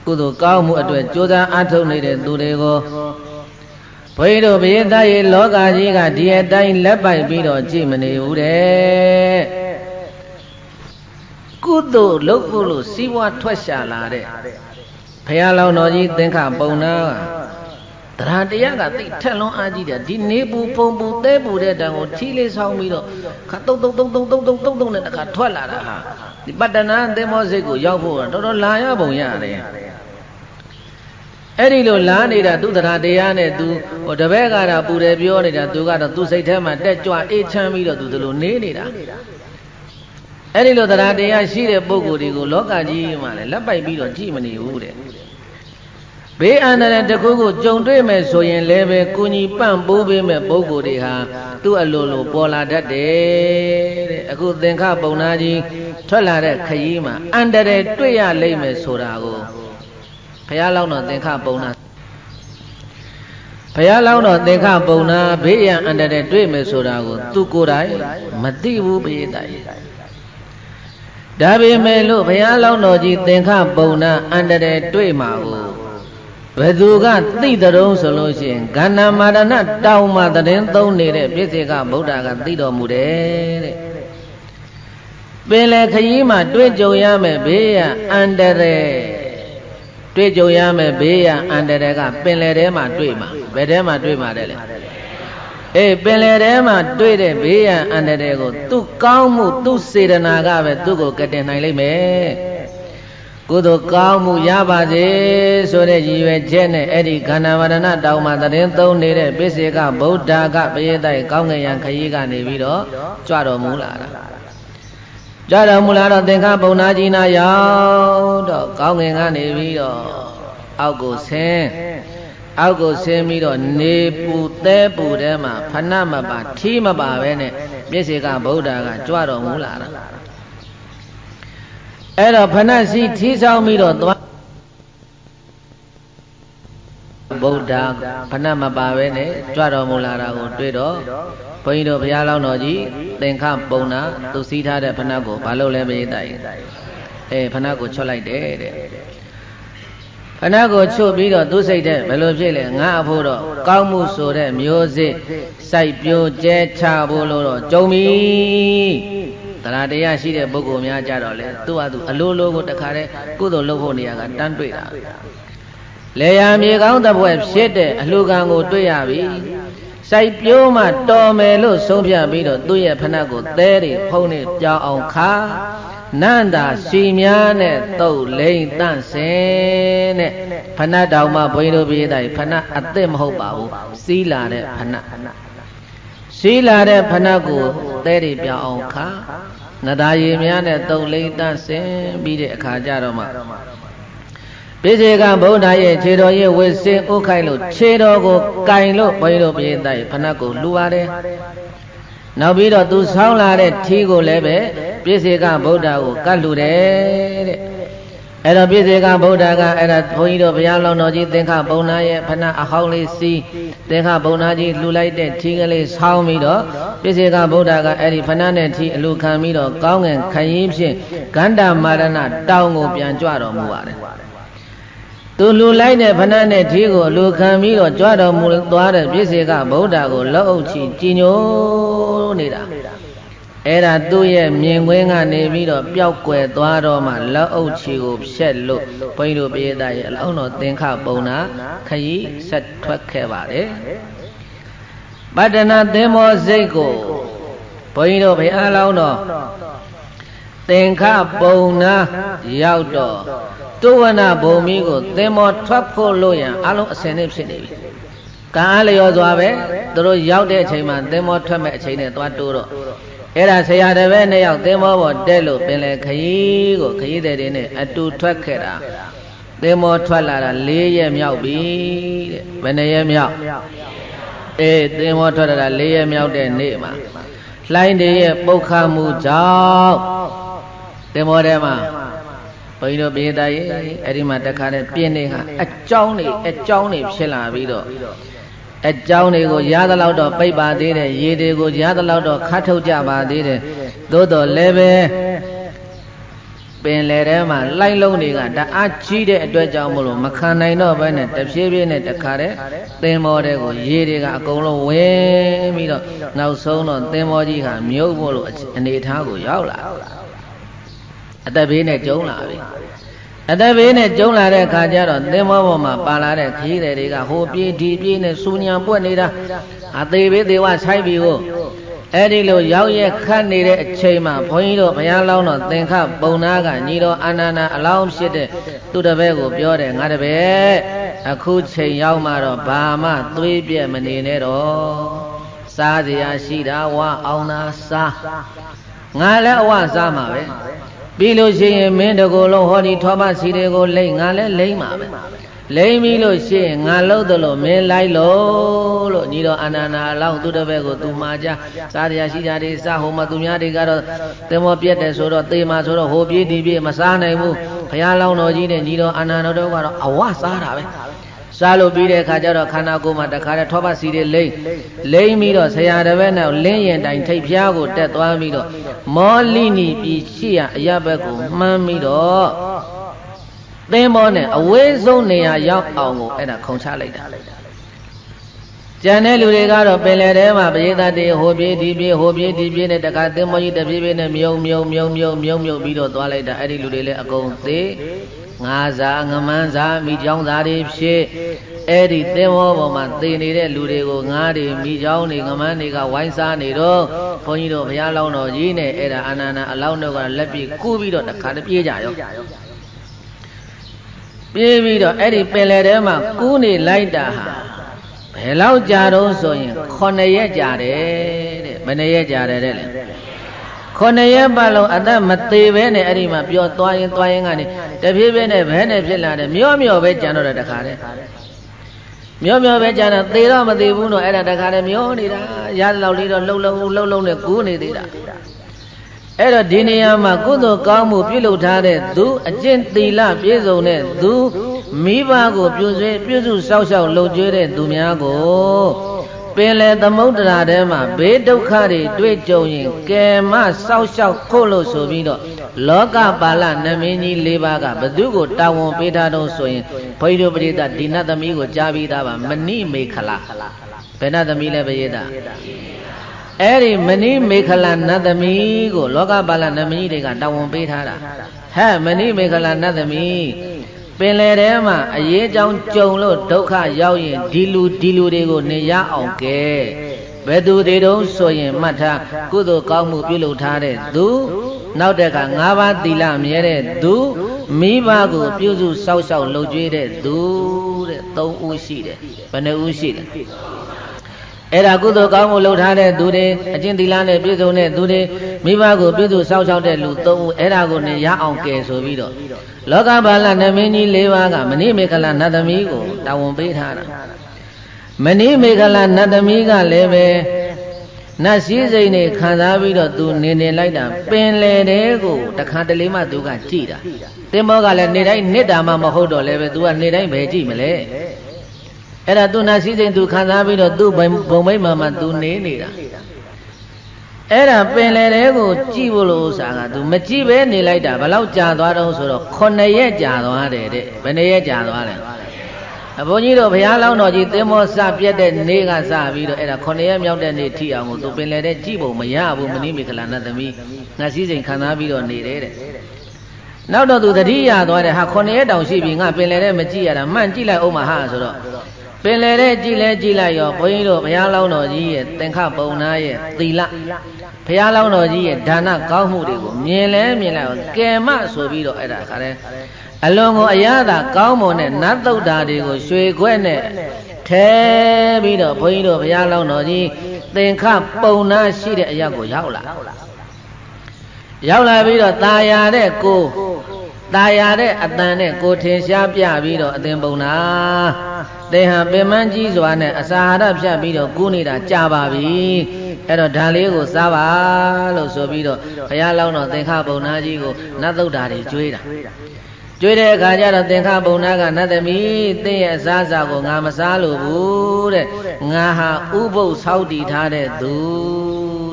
ကုသိုလ်ကောင်းမှုအတွက်ကြိုးစားအားထုတ်နေတဲ့သူတွေကိုဘုရားတို့ဘုရားသားရဲ့လောကကြီးကဒီအတိုင်းလက်ပိုက်ပြီးတော့ကြည်မနေဘူးတဲ့ကုသိုလ်လုပ်ဖို့လို့စီးပွားထွက်ရှာလာတဲ့ဘုရားလောင်းတော်ကြီးသင်္ခပုံနာတရားတရားကသိထက်လွန်အားကြီးတယ်ဒီနေပူပုံပူသဲပူတဲ့တန်ကိုထီးလေးဆောင်းပြီးတော့ခါတုတ်နဲ့တခါထွက်လာတာဟာဒီပတ္တနာသင်္ဘောစိတ်ကိုရောက်ဖို့တော်တော်လာရပုံရတယ်အဲ့ဒီလိုလာနေတာသူတရားတရားနဲ့သူဟိုတပည့်ကတော့ပူတယ်ပြောနေတာသူကတော့သူစိတ်ထဲမှာတက်ကြွအေးချမ်းပြီးတော့သူဒီလိုနေနေတာအဲ့ဒီလိုတရားတရားရှိတဲ့ပုဂ္ဂိုလ်တွေကိုလောကကြီးမှာလည်းလက်ပိုက်ပြီးတော့ကြည့်မနေဘူးတဲ့ဘေးအန္တရာယ်တစ်ခုခုကြုံတွေ့မယ်ဆိုရင်လည်းပဲကုညီပန့်ပိုးပေးမဲ့ပုဂ္ဂိုလ်တွေဟာသူ့အလိုလိုပေါ်လာတတ်တယ်တဲ့အခုသင်္ခပုံနာကြီးထွက်လာတဲ့ခရီးမှာအန္တရာယ်တွေ့ရလိမ့်မယ်ဆိုတာကိုဘုရားလောင်းတော်သင်္ခပုံနာဘုရားလောင်းတော်သင်္ခပုံနာဘေးရန်အန္တရာယ်တွေ့မယ်ဆိုတာကိုသူကိုယ်တိုင်မသိဘူးပိဋကရဲ့ဒါပေမဲ့လို့ဘုရားလောင်းတော်ကြီးသင်္ခပုံနာအန္တရာယ်တွေ့မှာကိုဘယ်သူကသိတုံးဆိုလို့ရှိရင်ကန္နာမာရဏတောင်မှာတရင်သုံးနေတဲ့ပြည့်စေကဗုဒ္ဓကသိတော်မူတယ်တဲ့ပင်လေခရီးမှာတွေ့ကြုံရမယ်ဘေးရန်အန္တရာယ်တွေ့ကြုံရမယ်ဘေးရန်အန္တရာယ်ကပင်လေထဲမှာတွေ့မှာဘယ်ထဲမှာတွေ့မှာလဲအေးပင်လေထဲမှာတွေ့တဲ့ဘေးရန်အန္တရာယ်ကိုသူကောင်းမှုသူစေတနာကပဲသူ့ကိုကတင်နိုင်လိမ့်မယ်ကုသိုလ်ကောင်းမှုရပါစေဆိုတဲ့ရည်ရွယ်ချက်နဲ့အဲ့ဒီခန္ဓာဝရဏတောင်မှာတရင်သုံးနေတဲ့ပိစေကဗုဒ္ဓကပရိသတ်ကောင်းငယ်ရန်ခရီးကနေပြီးတော့ကြွတော်မူလာတာကြွတော်မူလာတော့သင်္ခပုံနာကြီးနာရောက်တော့ကောင်းငယ်ကနေပြီးတော့အောက်ကိုဆင်းပြီးတော့နေပူသဲပူထဲမှာဖဏမပါထီးမပါပဲနဲ့ပိစေကဗုဒ္ဓကကြွတော်မူလာတာအဲ့တော့ဖဏစီထီးဆောင်ပြီးတော့သွားဗုဒ္ဓဖဏမပါပဲနဲ့ကြွတော်မူလာတာကိုတွေ့တော့ဘုန်းကြီးတို့ဘုရားလောင်းတော်ကြီးသင်္ခပုံနာသူစီးထားတဲ့ဖဏကိုဘာလို့လဲမရေးတိုက်ဖဏကိုချွတ်လိုက်တယ်တဲ့ဖဏကိုချွတ်ပြီးတော့သူစိတ်ထဲဘယ်လိုဖြစ်လဲငါအဖို့တော့ကောင်းမှုဆိုတဲ့မျိုးစစ်စိုက်ပျိုးကျဲချဖို့လို့တော့ကြုံပြီတရားတရားရှိတဲ့ပုဂ္ဂိုလ်များကြတော့လေသူ့ဟာသူအလိုလိုကိုတခါတည်းကုသိုလ်လုပ်ဖို့နေရာကတန်းတွေ့တာလေယာမြေကောင်းတဲ့ဘွယ်ဖြစ်တဲ့အလှခံကိုတွေ့ရပြီစိုက်ပျိုးမှတော်မယ်လို့ဆုံးဖြတ်ပြီးတော့သူ့ရဲ့ဖဏကိုသဲတွေဖုံးနေကြောင်းအောင်ခါနန္တာစီများနဲ့တုတ်လိမ့်တန့်စင်တဲ့ဖဏတောင်မှဘုန်းကြီးတို့ပြေးတိုင်းဖဏအသစ်မဟုတ်ပါဘူးစီးလာတဲ့ဖဏစီးလာတဲ့ဖဏကိုသဲတွေပြောင်းအောင်ခါနတာရည်များနဲ့တုတ်လိမ့်တန့်စင်ပြီးတဲ့အခါကျတော့မှပိစေကဗုဒ္ဓရဲ့ခြေတော်ရဲ့ဝိစင်ဥခိုက်လို့ခြေတော်ကိုကင်လို့ဘုန်းကြီးတို့ပြေးတိုင်းဖဏကိုလှူပါတယ်နောက်ပြီးတော့သူဆောင်းလာတဲ့ထီးကိုလည်းပဲပိစေကဗုဒ္ဓကိုကတ်လှူတယ်တဲ့အဲ့တော့ပိစေကဗုဒ္ဓကအဲ့ဒါဘုန်းကြီးတို့ဘုရားလောင်းတော်ကြီးသင်္ခပုံနာရဲ့ဖဏအဟောင်းလေးစီးသင်္ခပုံနာကြီးလှူလိုက်တဲ့ထီးကလေးဆောင်းပြီးတော့ပိစေကဗုဒ္ဓကအဲ့ဒီဖဏနဲ့ထီးအလှခံပြီးတော့ကောင်းငင်ခရီးဖြင့်ကန္တာမာရဏတောင်ကိုပြန်ကြွတော်မူပါတယ်သူလူလိုက်တဲ့ဖဏနဲ့ထီးကိုလူခံပြီးတော့ကြွတော်မူသွားတဲ့ပိစေကဗုဒ္ဓကိုလက်အုပ်ချီကြည်ညိုနေတာ အဲ့ဒါသူ့ရဲ့မြင်ကွင်းကနေပြီးတော့ပျောက်ကွယ်သွားတော့မှလက်အုပ်ချီကိုဖြက်လို့ဘုန်းကြီးတို့ပိဋကရဲ့အလောင်းတော်သင်္ခပုံနာခရီးဆက်ထွက်ခဲ့ပါတယ်ပတ္တနာသင်္ဘောစိတ်ကိုဘုန်းကြီးတို့ဘုရားလောင်းတော်သင်္ခပုံနာရောက်တော့တုဝနာဘုံမီကိုသင်္ဘောထွက်ဖို့လို့ရန်အလုံးအစင်နဲ့ဖြစ်နေပြီကံအားလျော်စွာပဲသူတို့ရောက်တဲ့အချိန်မှာသင်္ဘောထွက်မဲ့အချိန်နဲ့သွားတိုးတော့အဲ့ဒါဆရာတပည့်နှစ်ယောက်သင်္ဘောပေါ်တက်လို့ပင်လေခရီးကိုခရီးသည်တွေနဲ့အတူထွက်ခဲ့တာသင်္ဘောထွက်လာတာ4 ရက်မြောက်ပြီတဲ့ဘယ်နှရက်မြောက်အေးသင်္ဘောထွက်လာတာ4 ရက်မြောက်တဲ့နေ့မှာလှိုင်းတွေရဲ့ပုတ်ခါမှုကြောင့်သင်္ဘောထဲမှာဘုန်းကြီးတို့ပိဋကရဲ့အဲ့ဒီမှာတခါတည်းပြင်းနေဟာအကြောင်းတွေဖြစ်လာပြီးတော့အကြောင်းတွေကိုရသလောက်တော့ပိတ်ပါသေးတယ်ရေတွေကိုရသလောက်တော့ခတ်ထုတ်ကြပါသေးတယ်သို့တော်လည်းပဲပင်လယ်ထဲမှာလိုက်လုံးတွေကတအားကြီးတဲ့အတွက်ကြောင့်မလို့မခံနိုင်တော့ဘဲနဲ့တဖြည်းဖြည်းနဲ့တခါတည်းသင်္ဘောတွေကိုရေတွေကအကုန်လုံးဝင်ပြီးတော့နောက်ဆုံးတော့သင်္ဘောကြီးဟာမြုပ်ဖို့လို့အနေထားကိုရောက်လာအသက်ဘေးနဲ့ကျုံလာပြီအသက်ဘေးနဲ့ကျုံလာတဲ့အခါကျတော့သင်္ဘောပေါ်မှာပါလာတဲ့ခရီးသည်တွေကဟိုပြေးဒီပြေးနဲ့စူညံပွက်နေတာအသေးဘေးသေးဝဆိုင်ပြီကိုအဲ့ဒီလိုရောက်ရက်ခတ်နေတဲ့အချိန်မှာဘုန်းကြီးတို့ဘုရားလောင်းတော်သင်္ခပုံနာကညီတော်အာနန္ဒာအလောင်းဖြစ်တဲ့သူတပည့်ကိုပြောတယ်ငါတပည့်အခုချိန်ရောက်မှတော့ဘာမှသွေးပြက်မနေနဲ့တော့စားစရာရှိတာဝအောင်သာစားငါလည်းအဝစားမှာပဲပြီးလို့ရှိရင်မင်းတကူလုံးဟောဒီထောပစီတွေကိုလိမ့်ငါလည်းလိမ့်မှာပဲလိမ့်ပြီးလို့ရှိရင်ငါလှုပ်တယ်လို့မင်းလိုက်လို့ညီတော်အာနန္ဒာအလောင်းသူတပည့်ကိုသူမှာကြစားတရားရှိကြတယ်စားဟိုမှာသူများတွေကတော့သင်္ဘောပြက်တယ်ဆိုတော့သေမှာဆိုတော့ဟိုပြေးဒီပြေးမစားနိုင်ဘူးဘုရားလောင်းတော်ကြီးနဲ့ညီတော်အာနန္ဒာတို့ကတော့အဝစားတာပဲစားလို့ပြီးတဲ့အခါကျတော့ခန္ဓာကိုယ်မှာတခါတည်းထောပစီတွေလိမ့်ပြီးတော့ဆရာတပည့်နဲ့လင်းရင်တိုင်ထိပ်ဖျားကိုတက်သွားပြီးတော့မောလိနီပြည်ရှိရအရဘက်ကိုမှန်းပြီးတော့သင်္ဘောနဲ့အဝေးဆုံးနေရာရောက်အောင်ကိုအဲ့ဒါခုံချလိုက်တာကျန်တဲ့လူတွေကတော့ပင်လယ်ထဲမှာပရိသတ်တွေဟိုပြေးဒီပြေးဟိုပြေးဒီပြေးနဲ့တခါသင်္ဘောကြီးတပြေးပြေးနဲ့မြုံပြီးတော့သွားလိုက်တာအဲ့ဒီလူတွေလည်းအကုန်သေးငါးစားငမန်းစားမိချောင်းသားတွေဖြစ်အဲ့ဒီသင်္ဘောပေါ်မှာသေနေတဲ့လူတွေကိုငါးတွေမိချောင်းတွေငမန်းတွေကဝိုင်းစားနေတော့ဘုန်းကြီးတို့ဘုရားလောင်းတော်ကြီးနဲ့အဲ့ဒါအာနန္ဒာအလောင်းတို့ကလက်ပြကူးပြီးတော့တခါတပြေးကြရောပြေးပြီးတော့အဲ့ဒီပင်လယ်ထဲမှာကူးနေလိုက်တာဟာဘယ်လောက်ကြာတော့ဆိုရင်9 ရက်ကြာတယ်တဲ့ဘယ်နှရက်ကြာတယ်တဲ့လဲ9 ရက်ပတ်လုံးအသက်မသေးပဲနဲ့အဲ့ဒီမှာပြောသွားရင်ကနေတဖြည်းဖြည်းနဲ့ဘဲနဲ့ဖြစ်လာတယ်မျောပဲကြံတော့တယ်တခါတည်းမျောပဲကြံတော့သေတော့မသေးဘူးတော့အဲ့ဒါတခါတည်းမျောနေတာရသလောက်လေးတော့လှုပ်နဲ့ကူးနေသေးတာအဲ့တော့ဒီနေရာမှာကုသိုလ်ကောင်းမှုပြုလုပ်ထားတဲ့သူအကျင့်သီလပြည့်စုံတဲ့သူမိဘကိုပြုစုစောင့်ရှောက်လုပ်ကြွေးတဲ့သူများကိုပင်လေသမုဒ္ဒရာထဲမှာဘေးဒုက္ခတွေတွေ့ကြုံရင်ကဲမစောင့်ရှောက်ဖို့လို့ဆိုပြီးတော့လောကပါဠနမင်းကြီး၄ပါးကဘသူကိုတာဝန်ပေးထားတော့ဆိုရင်ဘုန်းကြီးတို့ပရိသတ်ဒီနတ်သမီးကိုကြားပြီးသားပါမဏိမေခလာဘယ်နတ်သမီးလဲပရိသတ်အဲ့ဒီမဏိမေခလာနတ်သမီးကိုလောကပါဠနမင်းကြီးတွေကတာဝန်ပေးထားတာဟဲ့မဏိမေခလာနတ်သမီးပင်လယ်ထဲမှာအရေးကြောင်းကြုံလို့ဒုက္ခရောက်ရင်ဒီလူတွေကိုနေရအောင်ကဲဘယ်သူတွေတုံးဆိုရင်မှတ်ထားကုသိုလ်ကောင်းမှုပြုလုပ်ထားတဲ့သူနောက်တက်က5 ပါးသီလမြဲတဲ့သူမိဘကိုပြုစုစောင့်ရှောက်လုပ်ကြွေးတဲ့သူတဲ့3 ဦးရှိတယ်ဘယ်နှဦးရှိတယ်အဲ့ဒါကုသိုလ်ကောင်းမှုလုပ်ထားတဲ့သူတွေအကျင့်သီလနဲ့ပြည့်စုံတဲ့သူတွေမိဘကိုပြုစုစောင့်ရှောက်တဲ့လူ3 ဦးအဲ့ဒါကိုနေရအောင်ကဲဆိုပြီးတော့လောကပါဠနမင်းကြီး၄ပါးကမဏိမေခလာနတ်သမီးကိုတာဝန်ပေးထားတာမဏိမေခလာနတ်သမီးကလည်းပဲနတ်စည်းစိမ်တွေခံစားပြီးတော့သူနေလိုက်တာပင်လေတဲ့ကိုတခါတလေမှသူကကြည်တာသင်္ဘောကလည်းနေတိုင်းနစ်တာမှမဟုတ်တော့လည်းပဲသူကနေတိုင်းပဲကြည်မလဲအဲ့ဒါသူနတ်စည်းစိမ်သူခံစားပြီးတော့သူ့ဘုံမိတ်မှာသူနေတာအဲ့ဒါပင်လေတဲ့ကိုကြည်ဖို့လို့ဥစ္စာကသူမကြည်ပဲနေလိုက်တာဘယ်လောက်ကြာသွားတော့ဆိုတော့9 ရက်ကြာသွားတယ်တဲ့ဘယ်နှရက်ကြာသွားလဲ ဘုန်းကြီးတို့ဘုရားလောင်းတော်ကြီးသင်္ဘောစပြတ်တဲ့နေ့ကစပြီးတော့အဲ့ဒါ9ရက်မြောက်တဲ့နေ့ထိအောင်ကိုသူပင်လေတဲ့ကြည့်ပုံမရဘူးမဏိမေခလာနတ်သမီးငါစည်းစိမ်ခံစားပြီးတော့နေတယ်တဲ့နောက်တော့သူတတိယသွားတယ်ဟာ9ရက်တောင်ရှိပြီငါပင်လေတဲ့မကြည့်ရတာမှန်ကြည့်လိုက်အောင်မဟာဆိုတော့ပင်လေတဲ့ကြည့်လဲကြည့်လိုက်ရောဘုန်းကြီးတို့ဘုရားလောင်းတော်ကြီးရဲ့သင်္ခပုံနာရဲ့သီလဘုရားလောင်းတော်ကြီးရဲ့ဒါနကောင်းမှုတွေကိုမြင်လဲမြင်လိုက်အောင်ကဲမဆိုပြီးတော့အဲ့ဒါခါတဲ့အလွန်ကိုအရသာကောင်းမွန်တဲ့နတ်သုဒ္ဓါတွေကိုရွှေခွဲနဲ့ထဲပြီးတော့ဘုန်းကြီးတို့ဘုရားလောင်းတော်ကြီးသင်္ခပုံနာရှိတဲ့အရာကိုရောက်လာပြီးတော့ตาရတဲ့ကိုตาရတဲ့အတန်နဲ့ကိုထင်ရှားပြပြီးတော့အသင်ပုံနာသင်ဟာပင်မကြီးစွာနဲ့အစာဟာရဖြတ်ပြီးတော့ကူးနေတာကြာပါပြီအဲ့တော့ဓာလေးကိုစားပါလို့ဆိုပြီးတော့ဘုရားလောင်းတော်သင်္ခပုံနာကြီးကိုနတ်သုဒ္ဓါတွေကျွေးတာကျွေးတဲ့အခါကျတော့သင်္ခပုံနာကနတ်သမီးသင်ရဲ့အစားအစာကိုငါမစားလို့ဘူးတဲ့ငါဟာဥပုပ်ဆောက်တည်ထားတဲ့သူ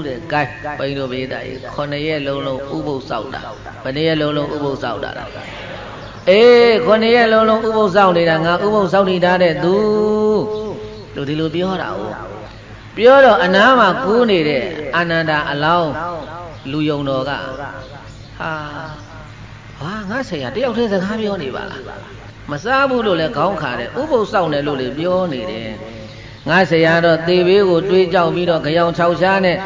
တဲ့ကဲပိန်တို့ဘေးသားကြီး9ရက်လုံးလုံးဥပုပ်ဆောက်တာဘယ်နှစ်ရက်လုံးလုံးဥပုပ်ဆောက်တာလဲအေး9ရက်လုံးလုံးဥပုပ်ဆောက်နေတာငါဥပုပ်ဆောက်တည်ထားတဲ့သူလို့ဒီလိုပြောတာ哦ပြောတော့အနားမှာကူးနေတဲ့အာနန္ဒာအလောင်းလူယုံတော်ကဟာငါဆရာတယောက်တည်းစကားပြောနေပါလားမစားဘူးလို့လည်းခေါင်းခါတယ်ဥပုပ်စောင့်တယ်လို့လည်းပြောနေတယ်ငါဆရာတော့သေဘေးကိုတွေးကြောက်ပြီးတော့ကြောင်6ရှားနဲ့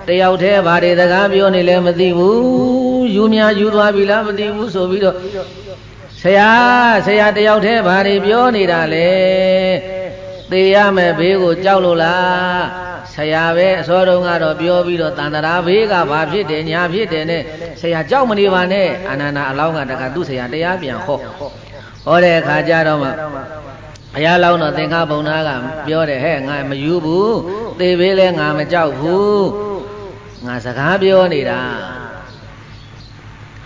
တယောက်တည်းဘာတွေစကားပြောနေလဲမသိဘူးယူများယူသွားပြီလားမသိဘူးဆိုပြီးတော့ဆရာတယောက်တည်းဘာတွေပြောနေတာလဲသေရမယ်ဘေးကိုကြောက်လို့လားဆရာပဲအစောတုန်းကတော့ပြောပြီးတော့တန်တရာဘေးကဘာဖြစ်တယ်ညာဖြစ်တယ်နဲ့ဆရာကြောက်မနေပါနဲ့အာနန္ဒာအလောင်းကတခါသူ့ဆရာတရားပြန်ဟောတဲ့အခါကျတော့မှဘုရားလောင်းတော်သင်္ခပုံနာကပြောတယ်ဟဲ့ငါမယူဘူးသေဘေးလဲငါမကြောက်ဘူးငါစကားပြောနေတာ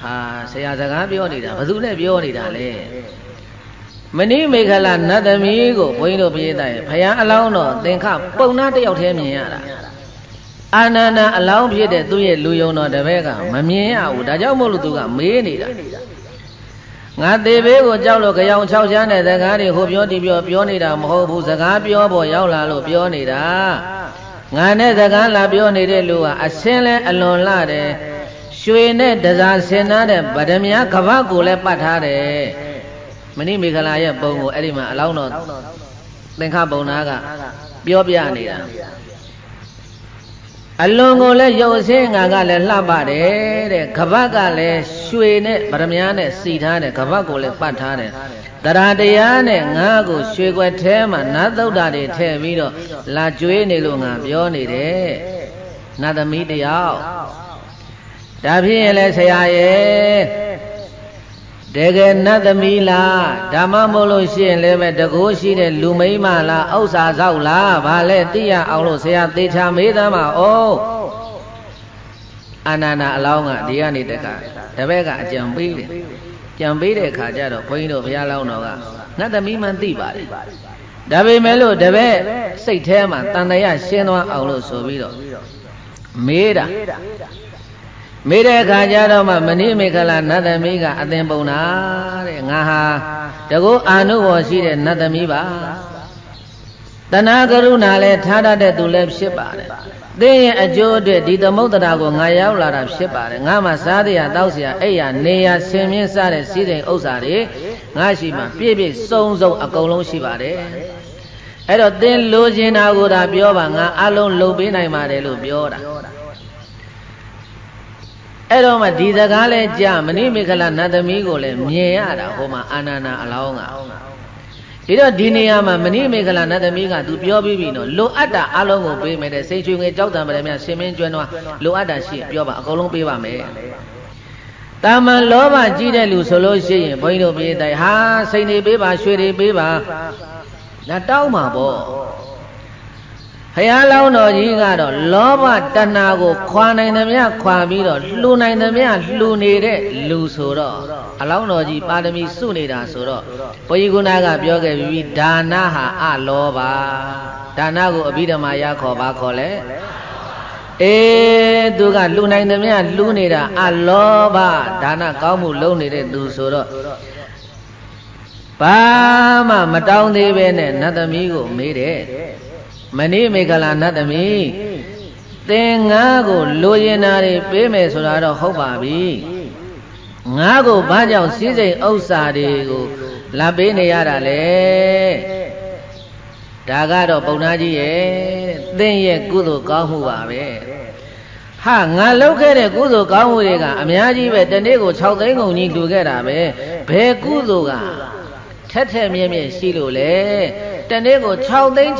ဟာဆရာစကားပြောနေတာဘယ်သူနဲ့ပြောနေတာလဲမဏိမေခလာနတ်သမီးကိုဘုန်းကြီးတို့ပြေးတိုင်းဘုရားအလောင်းတော်သင်္ခပုံနာတယောက်တည်းမြင်ရတာအာနန္ဒာအလောင်းဖြစ်တဲ့သူ့ရဲ့လူယုံတော်တပည့်ကမမြင်ရဘူးဒါကြောင့်မို့လို့သူကမေးနေတာငါသေဘေးကိုကြောက်လို့ကြောင်6ချမ်းတဲ့စကားတွေဟိုပြောဒီပြောနေတာမဟုတ်ဘူးစကားပြောပေါ်ရောက်လာလို့ပြောနေတာငါနဲ့စကားလာပြောနေတဲ့လူကအစင်းလဲအလွန်လာတယ်ရွှေနဲ့တစားဆင်နာတဲ့ဗဒမြားကပတ်ကိုလည်းပတ်ထားတယ်မဏိမေခလာရဲ့ပုံကိုအဲ့ဒီမှာအလောင်းတော်သင်္ခပုံနာကပြောပြနေတာအလွန်ကိုလည်းရုပ်အစင်းငါကလည်းလှပတယ်တဲ့ကပတ်ကလည်းရွှေနဲ့ဗရမ ्या နဲ့စီထားတယ်ကပတ်ကိုလည်းပတ်ထားတယ်တရားတရားနဲ့ငါကိုရွှေခွက်ထဲမှာနတ်သုဒ္ဓါတွေထည့်ပြီးတော့လာကျွေးနေလို့ငါပြောနေတယ်နတ်သမီးတယောက်ဒါဖြစ်ရင်လည်းဆရာရဲ့တကယ်နတ်သမီးလားဓမ္မမို့လို့ရှိရင်လည်းပဲတကိုးရှိတဲ့လူမိန်းမလားဥစ္စာဆောက်လားဘာလဲသိရအောင်လို့ဆရာသေချာမေးသမ်းပါဦးအာနန္ဒာအလောင်းကဒီကနေတပည့်ကအကြံပေးတယ်ကြံပေးတဲ့အခါကျတော့ဘုန်းကြီးတို့ဘုရားလောင်းတော်ကနတ်သမီးမှန်သိပါတယ်ဒါပေမဲ့လို့တပည့်စိတ်ထဲမှာတန်တရားရှင်းသွားအောင်လို့ဆိုပြီးတော့မေးတာမေးတဲ့အခါကျတော့မှမဏိမေခလာနတ်သမီးကအသင်ပုံနာတဲ့ငါဟာတကုအာနုဘောရှိတဲ့နတ်သမီးပါတဏှာကရုဏာလည်းထားတတ်တဲ့သူလည်းဖြစ်ပါတယ်သင်ရဲ့အကျိုးအတွက်ဒီသမုဒ္ဒရာကိုငါရောက်လာတာဖြစ်ပါတယ်ငါမှစားတရားတောက်เสียအိယာနေရဆင်မြင့်စားတဲ့စည်းစိမ်ဥစ္စာတွေငါရှိမှပြည့်ပြည့်စုံစုံအကုန်လုံးရှိပါတယ်အဲ့တော့သင်လိုချင်တာကိုဒါပြောပါငါအလုံးလုပ်ပေးနိုင်ပါတယ်လို့ပြောတာအဲ့တော့မှဒီစကားလဲကြာမဏိမေခလာနတ်သမီးကိုလည်းမြင်ရတာဟိုမှာအာနန္ဒာအလောင်းကဒီတော့ဒီနေရာမှာမဏိမေခလာနတ်သမီးကသူပြောပြီးပြီနော်လိုအပ်တာအလုံးကိုပေးမယ်တဲ့စိတ်ချွေငယ်ကြောက်တံပရမြရှင်မင်းကျွမ်းတော့လိုအပ်တာရှိပြောပါအကုန်လုံးပေးပါမယ်တာမန်လောဘကြီးတဲ့လူဆိုလို့ရှိရင်ဘုန်းကြီးတို့ပြေးတိုင်ဟာစိတ်နေပေးပါရွှေတွေပေးပါဒါတောင်းမှာပေါ့ဘုရားလောင်းတော်ကြီးကတော့လောဘတဏှာကိုခွာနိုင်သမျှခွာပြီးတော့လှူနိုင်သမျှလှူနေတဲ့လူဆိုတော့အလောင်းတော်ကြီးပါရမီစုနေတာဆိုတော့ဘုရားကုဏကပြောခဲ့ပြီးဒါနဟာအလောဘဒါနကိုအဘိဓမ္မာရခေါ်ပါခေါ်လဲသူကလှူနိုင်သမျှလှူနေတာအလောဘဒါနကောင်းမှုလုပ်နေတဲ့သူဆိုတော့ ဘာမှမတောင်းသေးပဲနဲ့နတ်သမီးကိုမေးတယ်မဏိမေခလာနတ်သမီးသင်ငါကိုလိုချင်တာတွေပေးမယ်ဆိုတာတော့ဟုတ်ပါပြီငါကိုဘာကြောင့်စည်းစိမ်ဥစ္စာတွေကိုလာပေးနေရတာလဲဒါကတော့ပုံနာကြီးရဲ့သင်ရဲ့ကုသိုလ်ကောင်းမှုပါပဲဟာငါလုပ်ခဲ့တဲ့ကုသိုလ်ကောင်းမှုတွေကအများကြီးပဲတနေ့ကို6သိန်းကုန်ကြီးလူခဲ့တာပဲဘယ်ကုသိုလ်ကထက်ထက်မြဲမြဲရှိလို့လေတနေ့ကို6သိန်း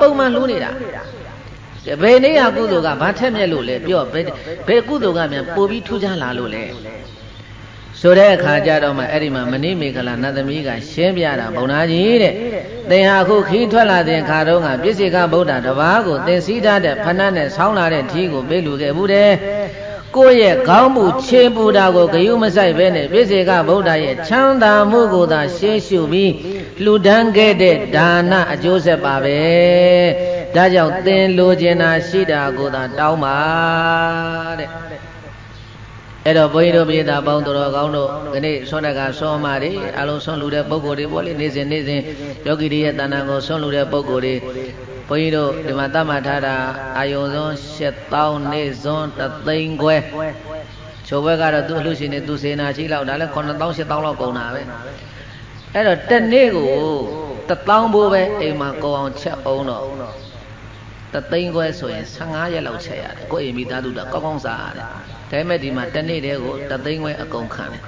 ပုံမှန်လူနေတာဘယ်နေ့ကကုသိုလ်ကဘာထက်မြက်လို့လဲပြောဘယ်ကုသိုလ်ကမြန်ပို့ပြီးထူးခြားလာလို့လဲဆိုတဲ့အခါကျတော့မှအဲ့ဒီမှာမဏိမေခလာနတ်သမီးကရှင်းပြတာဘုံသားကြီးတဲ့သင်ဟာအခုခီးထွက်လာတဲ့အခါတုန်းကပြစ္ဆေကဗုဒ္ဓတပါးကိုသင်စည်းထားတဲ့ဖဏတ်နဲ့ဆောင်းလာတဲ့ထီးကိုပေးလူခဲ့ဘူးတဲ့ကိုယ့်ရဲ့ခေါင်းမှုခြေပူတာကိုဂယုမဆိုင်ပဲနဲ့ပြစ္ဆေကဗုဒ္ဓရဲ့ချမ်းသာမှုကိုသာရှေးရှုပြီးလှူဒန်းခဲ့တဲ့ဒါနအကျိုးဆက်ပါပဲဒါကြောင့်သင်လိုချင်တာရှိတာကိုသာတောင်းပါတဲ့အဲ့တော့ဘုန်းကြီးတို့ပြည်သားပေါင်းတော်ကောင်းတို့ဒီနေ့ဆွမ်းတကဆွမ်းမာတွေအလုံးဆွမ်းလူတဲ့ပုဂ္ဂိုလ်တွေပေါ့လေနေ့စဉ်ယောဂီတွေရဲ့တဏ္ဍာကိုဆွမ်းလူတဲ့ပုဂ္ဂိုလ်တွေဘုန်းကြီးတို့ဒီမှာသတ်မှတ်ထားတာအာယုံစွန်း7000နေ့စွန်း3သိန်းခွဲချိုဘက်ကတော့သူ့အလှရှင်တွေသူစေနာရှိလောက်ဒါလည်း9000 8000လောက်ကုန်တာပဲအဲ့တော့တစ်နေ့ကို1000ဘိုးပဲအိမ်မှာကိုအောင်ချက်အောင်တော့3သိန်းခွဲဆိုရင်15ရက်လောက်ချက်ရတယ်ကိုယ့်အိမ်မိသားစုတော့ကောင်းကောင်းစားရတယ်ဒါပေမဲ့ဒီမှာတစ်နေ့တည်းကို3သိန်းခွဲအကုန်ခံတယ်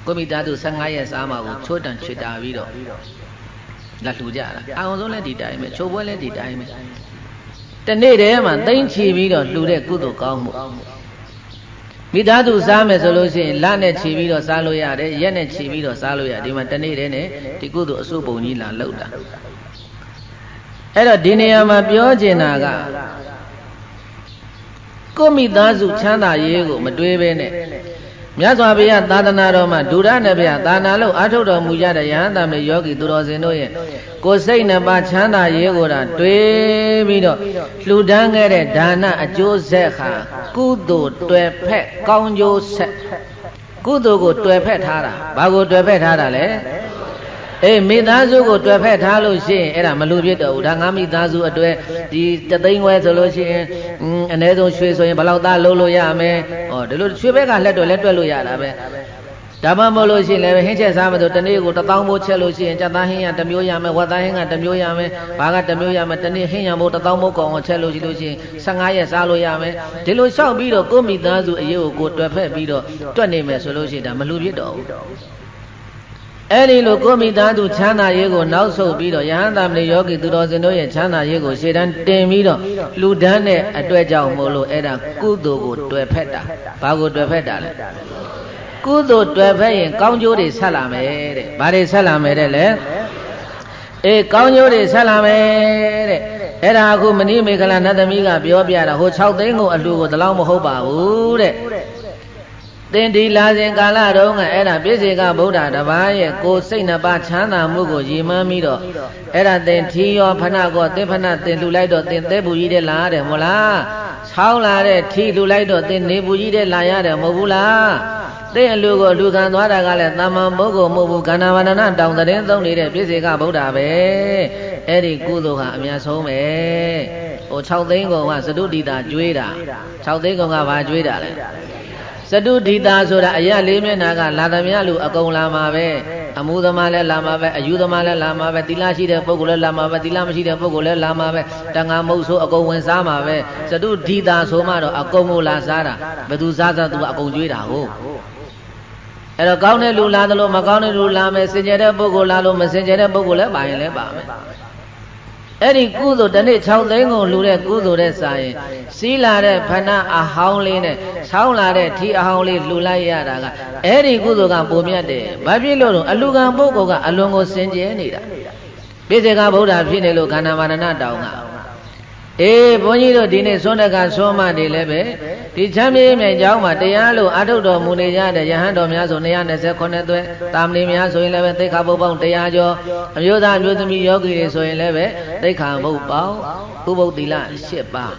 ကိုမိသားစု15ရက်စားမှာကိုချိုးတန်ချွေတာပြီးတော့လက်လှူကြတာအောင်ဆုံးလည်းဒီတိုင်းပဲချိုးပွဲလည်းဒီတိုင်းပဲတစ်နေ့တည်းမှာသိန်းချီပြီးတော့လှူတဲ့ကုသိုလ်ကောင်းမှုမိသားစုစားမယ်ဆိုလို့ရှိရင်လနဲ့ချီပြီးတော့စားလို့ရတယ်ရက်နဲ့ချီပြီးတော့စားလို့ရဒီမှာတစ်နေ့တည်းနဲ့ဒီကုသိုလ်အစုပုံကြီးလာလှုပ်တာအဲ့တော့ဒီနေရာမှာပြောချင်တာကကိုမိသားစုချမ်းသာရေးကိုမတွေးဘဲနဲ့မြတ်စွာဘုရားသာသနာတော်မှာဒုရဏဗျာသာနာလို့အာထုတ်တော်မူကြတဲ့ယဟန်တမေယောဂီသူတော်စင်တို့ရဲ့ကိုယ်စိတ်နှစ်ပါးချမ်းသာရေးကိုဒါတွေးပြီးတော့လှူဒန်းခဲ့တဲ့ဒါနအကျိုးဆက်ဟာကုသိုလ်တွယ်ဖက်ကောင်းကျိုးဆက်ကုသိုလ်ကိုတွယ်ဖက်ထားတာဘာကိုတွယ်ဖက်ထားတာလဲအေးမိသားစုကိုတွယ်ဖက်ထားလို့ရှိရင်အဲ့ဒါမလူဖြစ်တော့ဘူးဒါငါမိသားစုအတွဲဒီ3သိန်းခွဲဆိုလို့ရှိရင်အနည်းဆုံးရွှေဆိုရင်ဘယ်လောက်သားလုံးလို့ရမယ်ဟောဒီလိုရွှေဘက်ကလက်တော့လက်တွက်လို့ရတာပဲဒါမှမဟုတ်လို့ရှိရင်လည်းဟင်းချက်စားမယ်ဆိုတနေ့ကို1000မိုးချက်လို့ရှိရင်ကြက်သားဟင်းရ1မျိုးရမယ်ဝက်သားဟင်းက1မျိုးရမယ်ဘာက1မျိုးရမယ်တနေ့ဟင်းရမိုး1000မိုးကောင်အောင်ချက်လို့ရှိလို့ရှိရင်15ရက်စားလို့ရမယ်ဒီလိုလျှောက်ပြီးတော့ကိုမိသားစုအရေးကိုတွယ်ဖက်ပြီးတော့တွက်နေမယ်ဆိုလို့ရှိရင်ဒါမလူဖြစ်တော့ဘူးအဲ့ဒီလိုကိုမိသားစုချမ်းသာရေးကိုနောက်ဆုတ်ပြီးတော့ယဟန်တာမဏေယောဂီသူတော်စင်တို့ရဲ့ချမ်းသာရေးကိုရှေ့တန်းတင်ပြီးတော့လှူဒန်းတဲ့အတွက်ကြောင့်မို့လို့အဲ့ဒါကုသိုလ်ကိုတွယ်ဖက်တာဘာကိုတွယ်ဖက်တာလဲကုသိုလ်တွယ်ဖက်ရင်ကောင်းကျိုးတွေဆက်လာမယ်တဲ့ဘာတွေဆက်လာမယ်တဲ့လဲအေးကောင်းကျိုးတွေဆက်လာမယ်တဲ့အဲ့ဒါအခုမဏိမေခလာနတ်သမီးကပြောပြတာဟို6သိန်းကိုအလှူကိုဒီလောက်မဟုတ်ပါဘူးတဲ့သင်ဒီလာစဉ်ကာလတုန်းကအဲ့ဒါပြည့်စေကဗုဒ္ဓတပါးရဲ့ကိုယ်စိတ်နှစ်ပါးချမ်းသာမှုကိုရည်မှန်းပြီးတော့အဲ့ဒါသင်ထီရောဖဏကောသင်ဖဏသင်လှူလိုက်တော့သင်သဲပူကြီးတဲ့လာရတယ်မို့လားဆောင်းလာတဲ့ထီလှူလိုက်တော့သင်နေပူကြီးတဲ့လာရတယ်မဟုတ်ဘူးလားသင်အလူကိုလူခံသွားတာကလည်းတမ္မာပုဂ္ဂိုလ်မဟုတ်ဘူးကန္နာဝန္ဒနာတောင်သတင်းသုံးနေတဲ့ပြည့်စေကဗုဒ္ဓပဲအဲ့ဒီကုသိုလ်ဟာအများဆုံးပဲဟို6သိန်းကောင်ကသတုတိတာကျွေးတာ6သိန်းကောင်ကဘာကျွေးတာလဲစတုဒိတာဆိုတာအရာလေးမျက်နှာကလာသမျှလူအကုန်လာမှာပဲအမှုသမားလည်းလာမှာပဲအယူသမားလည်းလာမှာပဲသီလရှိတဲ့ပုဂ္ဂိုလ်လည်းလာမှာပဲသီလမရှိတဲ့ပုဂ္ဂိုလ်လည်းလာမှာပဲတန်ခါမုတ်ဆိုအကုန်ဝင်စားမှာပဲစတုဒိတာဆိုမှတော့အကုန်ကိုလာစားတာဘယ်သူစားသူကအကုန်ကျွေးတာဟုတ်အဲ့တော့ကောင်းတဲ့လူလာသလိုမကောင်းတဲ့လူလာမယ်စင်ကြယ်တဲ့ပုဂ္ဂိုလ်လာလို့မစင်ကြယ်တဲ့ပုဂ္ဂိုလ်လည်းပါရင်လည်းပါမယ်အဲ့ဒီကုသိုလ်တစ်နေ့6သိန်းကိုလှူတဲ့ကုသိုလ်တဲ့စာရင်စီးလာတဲ့ဖဏအဟောင်းလေးနဲ့ဆောင်းလာတဲ့ထီအဟောင်းလေးလှူလိုက်ရတာကအဲ့ဒီကုသိုလ်ကပုံမြတ်တယ်ဘာဖြစ်လို့လဲအလူကံပုဂ္ဂိုလ်ကအလွန်ကိုစင်ကြယ်နေတာပြည့်စေကဗုဒ္ဓဖြစ်နေလို့ခန္ဓာမာနတောင်းကအေးဘုန်းကြီးတို့ဒီနေ့သွန်တကသွန်မတွေလည်းပဲဒီချမ်းမြေ့မြိုင်ကျောင်းမှာတရားလို့အာထုတ်တော်မူနေကြတဲ့ယဟန်တော်များဆို229သွဲတာမဏေများဆိုရင်လည်းပဲသိက္ခာပုဒ်ပေါင်း100ကျော်အမျိုးသားအမျိုးသမီးယောဂီတွေဆိုရင်လည်းပဲသိက္ခာပုဒ်ပေါင်းဥပုသ္တိလ10ပါး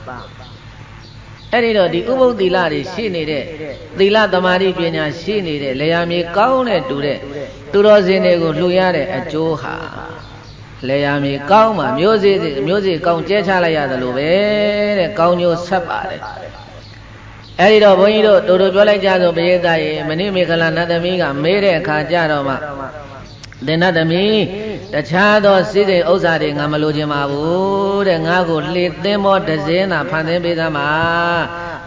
အဲ့ဒီတော့ဒီဥပုသ္တိလတွေရှိနေတဲ့သီလသမာဓိပညာရှိနေတဲ့လေယာမြေကောင်းတဲ့တူတဲ့သူတော်စင်တွေကိုလှူရတဲ့အကျိုးဟာလေယာမြေကောင်းမှမျိုးစေ့ကောင်းကျဲချလိုက်ရတယ်လို့ပဲတဲ့ကောင်းကျိုးဆက်ပါတယ်အဲ့ဒီတော့ဘုန်းကြီးတို့တို့ပြောလိုက်ကြဆိုပရိသတ်ရေမဏိမေခလာနတ်သမီးကမေးတဲ့အခါကျတော့မှသင်္နတ်သမီးတခြားသောစည်းစိမ်ဥစ္စာတွေငါမလိုချင်ပါဘူးတဲ့ငါကိုလှေသင်းမောတစ်စင်းသာဖန်ဆင်းပေးသမှာ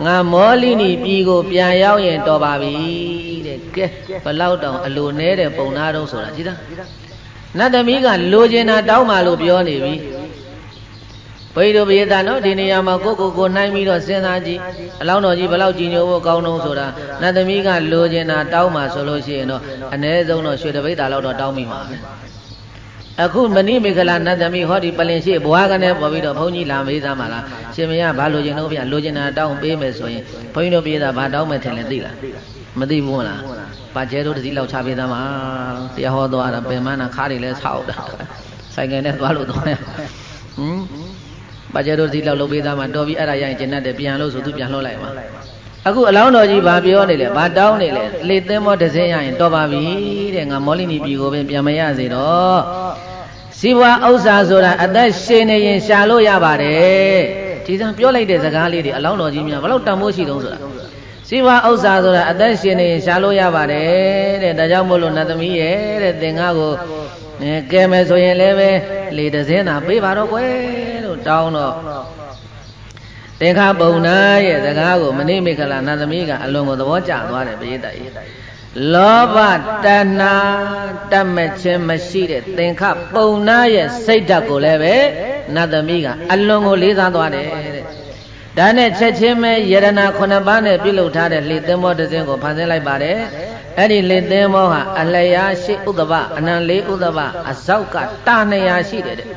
ငါမောလိနီပြည်ကိုပြန်ရောက်ရင်တော်ပါပြီတဲ့ကဲဘလောက်တောင်အလိုနဲတဲ့ပုံနာတော့ဆိုတာကြည်သားနတ်သမီးကလိုချင်တာတောင်းမှလို့ပြောနေပြီဘိဓိပရိသတ်နော်ဒီနေရာမှာကိုနှိုင်းပြီးတော့စဉ်းစားကြည့်အလောင်းတော်ကြီးဘလောက်ကြည်ညိုဖို့ကောင်းတော့ဆိုတာနတ်သမီးကလိုချင်တာတောင်းမှဆိုလို့ရှိရင်တော့အ ਨੇ ဆုံးတော့ရွှေတပိဿာလောက်တော့တောင်းမိမှာပဲအခုမဏိမေခလာနတ်သမီးဟောဒီပလင်ရှိဘွားကနေပေါ်ပြီးတော့ဘုန်းကြီးလာမေးသားမှာလားရှင်မရဘာလိုချင်တော့ဗျလိုချင်တာတောင်းပေးမယ်ဆိုရင်ဘုန်းကြီးတို့ပရိသတ်ဘာတောင်းမယ်ထင်လဲသိလားမသိဘူးမလားပါကျဲတို့တတိလောက်ချပေးသားမှာတရားဟောသွားတာပင်မနာခါးတွေလဲဆောက်တာဆိုင်ကယ်နဲ့သွားလို့သွားရပါကျဲတို့တတိလောက်လုပ်ပေးသားမှာတော်ပြီအဲ့ဒါရရင်ကျင်တတ်တယ်ပြန်လို့ဆိုသူပြန်လှော့လိုက်ပါအခုအလောင်းတော်ကြီးဘာပြောနေလဲဘာတောင်းနေလဲလေသင်းမောတစ်စင်းရရင်တော်ပါပြီတဲ့ငါမောလိနီပြည်ကိုပဲပြန်မရစေတော့စီးပွားဥစ္စာဆိုတာအသက်ရှင်နေရင်ရှာလို့ရပါတယ်ဒီစံပြောလိုက်တဲ့စကားလေးတွေအလောင်းတော်ကြီးများဘလို့တန်ဖိုးရှိတုံးဆိုတာစီးပွားဥစ္စာဆိုတာအသက်ရှင်နေရင်ရှာလို့ရပါတယ်တဲ့ဒါကြောင့်မို့လို့နတ်သမီးရဲ့တဲ့သင်္ကားကိုကဲမယ်ဆိုရင်လည်းပဲလေတစ်စင်းသာပေးပါတော့ကွယ်လို့တောင်းတော့သင်္ခါပုံနာရဲ့စကားကိုမဏိမေခလာနတ်သမီးကအလွန်ကိုသဘောကျသွားတယ်ပရိသတ်ကြီးလောဘတဏှာတတ်မဲ့ခြင်းမရှိတဲ့သင်္ခါပုံနာရဲ့စိတ်ဓာတ်ကိုလည်းပဲနတ်သမီးကအလွန်ကိုလေးစားသွားတယ်တဲ့ဒါနဲ့ချက်ချင်းပဲယရဏ9ပါးနဲ့ပြုလုပ်ထားတဲ့လေသင်းမောတစ်စင်းကိုဖန်ဆင်းလိုက်ပါတယ်အဲ့ဒီလေသင်းမောဟာအလျာရှိဥဒ္ဒဘအနံလေးဥဒ္ဒဘအဇောက်ကတာ200ရှိတယ်တဲ့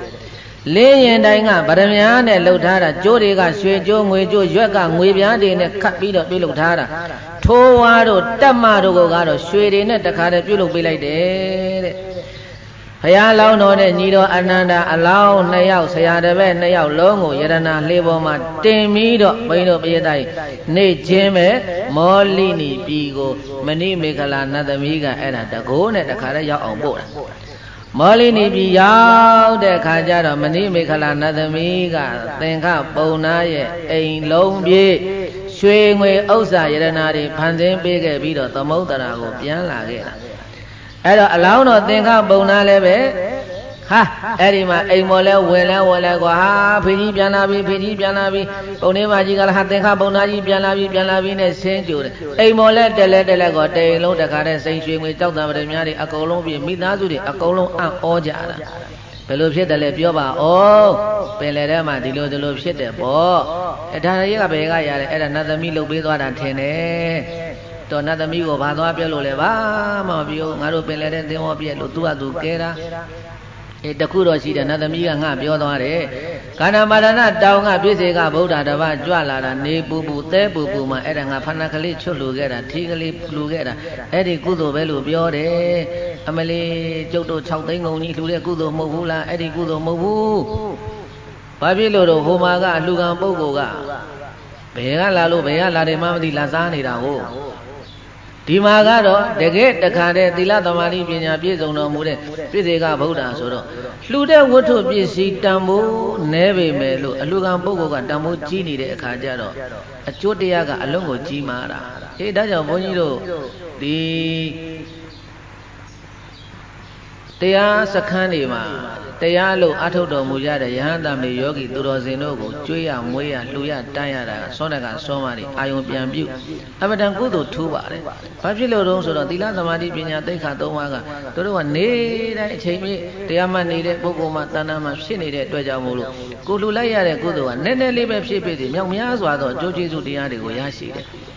လေးရင်တိုင်းကဗရမ ्या နဲ့လှုပ်ထားတာကျိုးတွေကရွှေကျိုးငွေကျိုးရွက်ကငွေပြားတွေနဲ့ခတ်ပြီးတော့ပြုလုပ်ထားတာထိုးဝါတို့တက်မတို့ကတော့ရွှေတွေနဲ့တခါတည်းပြုလုပ်ပေးလိုက်တယ်တဲ့ဘုရားလောင်းတော်နဲ့ညီတော်အနန္ဒာအလောင်း2ယောက်ဆရာတပည့်2ယောက်လုံးကိုယရဏလှေပေါ်မှာတင်ပြီးတော့ဘုန်းကြီးတို့ပရိသတ်နေချင်းပဲမောလိနီပြည်ကိုမဏိမေခလာနတ်သမီးကအဲ့ဒါတကိုးနဲ့တခါတည်းရောက်အောင်ပို့တာမောလိနီပြည်ရောက်တဲ့အခါကျတော့မဏိမေခလာနတ်သမီးကသင်္ခပုံနာရဲ့အိမ်လုံးပြေးရွှေငွေဥစ္စာယရဏတွေဖန်ဆင်းပေးခဲ့ပြီးတော့သမုဒ္ဒရာကိုပြန်လာခဲ့တာအဲ့တော့အလောင်းတော်သင်္ခပုံနာလည်းပဲဟာအဲ့ဒီမှာအိမ်မော်လဲဝင်လဲကွာဟာဖေကြီးပြန်လာပြီပုံနေမကြီးကလည်းဟာသင်္ခပုံနာကြီးပြန်လာပြီနဲ့ဆင်းကြိုတယ်အိမ်မော်လဲတက်လဲကောတိန်လုံးတခါတည်းစိန်ရွှေငွေကြောက်တံပရမများတွေအကုန်လုံးပြီးမိသားစုတွေအကုန်လုံးအံ့ဩကြတာဘယ်လိုဖြစ်တယ်လဲပြောပါဦးပင်လေထဲမှာဒီလိုဖြစ်တယ်ပေါ့အဲ့ဒါတွေကဘယ်ကရတယ်အဲ့ဒါနတ်သမီးလှုပ်ပေးသွားတာထင်တယ်တော်နတ်သမီးကိုဘာသွားပြောလို့လဲဘာမှမပြောငါတို့ပင်လေတဲ့သင်္ဘောပြက်လို့သူကသူကဲတာတခုတော့ရှိတယ်နတ်သမီးကငါပြောသွားတယ်ကာဏမာရဏတောင်ကပြည့်စေကဗုဒ္ဓတပတ်ကြွလာတာနေပူသဲပူမှာအဲ့ဒါငါဖဏကလေးချွတ်လူခဲ့တာထီကလေးလူခဲ့တာအဲ့ဒီကုသိုလ်ပဲလို့ပြောတယ်အမလေးကျုပ်တို့6သိန်းကုန်ကြီးလှူတဲ့ကုသိုလ်မဟုတ်ဘူးလားအဲ့ဒီကုသိုလ်မဟုတ်ဘူးဘာဖြစ်လို့တော့ဟိုမှာကအလှူခံပုဂ္ဂိုလ်ကဘယ်ကလာလို့ဘယ်ကလာတယ်မှမသိလာစားနေတာဟုတ်ဒီမှာကတော့တကယ်တခါတည်းသီလသမာဓိပညာပြည့်စုံတော်မူတဲ့ပြည့်စေကဗုဒ္ဓဆိုတော့လှူတဲ့ဝတ္ထုပစ္စည်းတန်ဖိုးနည်းပေမဲ့လို့အလှူခံပုဂ္ဂိုလ်ကတန်ဖိုးကြီးနေတဲ့အခါကျတော့အကျိုးတရားကအလုံးကိုကြီးမာတာဒါကြောင့်ဘုန်းကြီးတို့ဒီတရားစခန်းတွေမှာတရားလို့အထုတ်တော်မူကြတဲ့ယဟန်တမေယောဂီသူတော်စင်တို့ကိုကျွေးရမွေးရလှူရတန်းရတာစောတကစောမတွေအာယုံပြန်ပြုအမတန်ကုသိုလ်ထူးပါတယ်။ဘာဖြစ်လို့တုံးဆိုတော့သီလသမာဓိပညာသိက္ခာ၃ပါးကတို့ကနေတိုင်းအချိန်ပြည့်တရားမှနေတဲ့ပုဂ္ဂိုလ်မှတဏ္ဍာမှဖြစ်နေတဲ့အတွက်ကြောင့်မို့လို့ကိုလှူလိုက်ရတဲ့ကုသိုလ်ကနည်းနည်းလေးပဲဖြစ်ဖြစ်မြောက်များစွာသောအကျိုးကျေးဇူးတရားတွေကိုရရှိတယ်။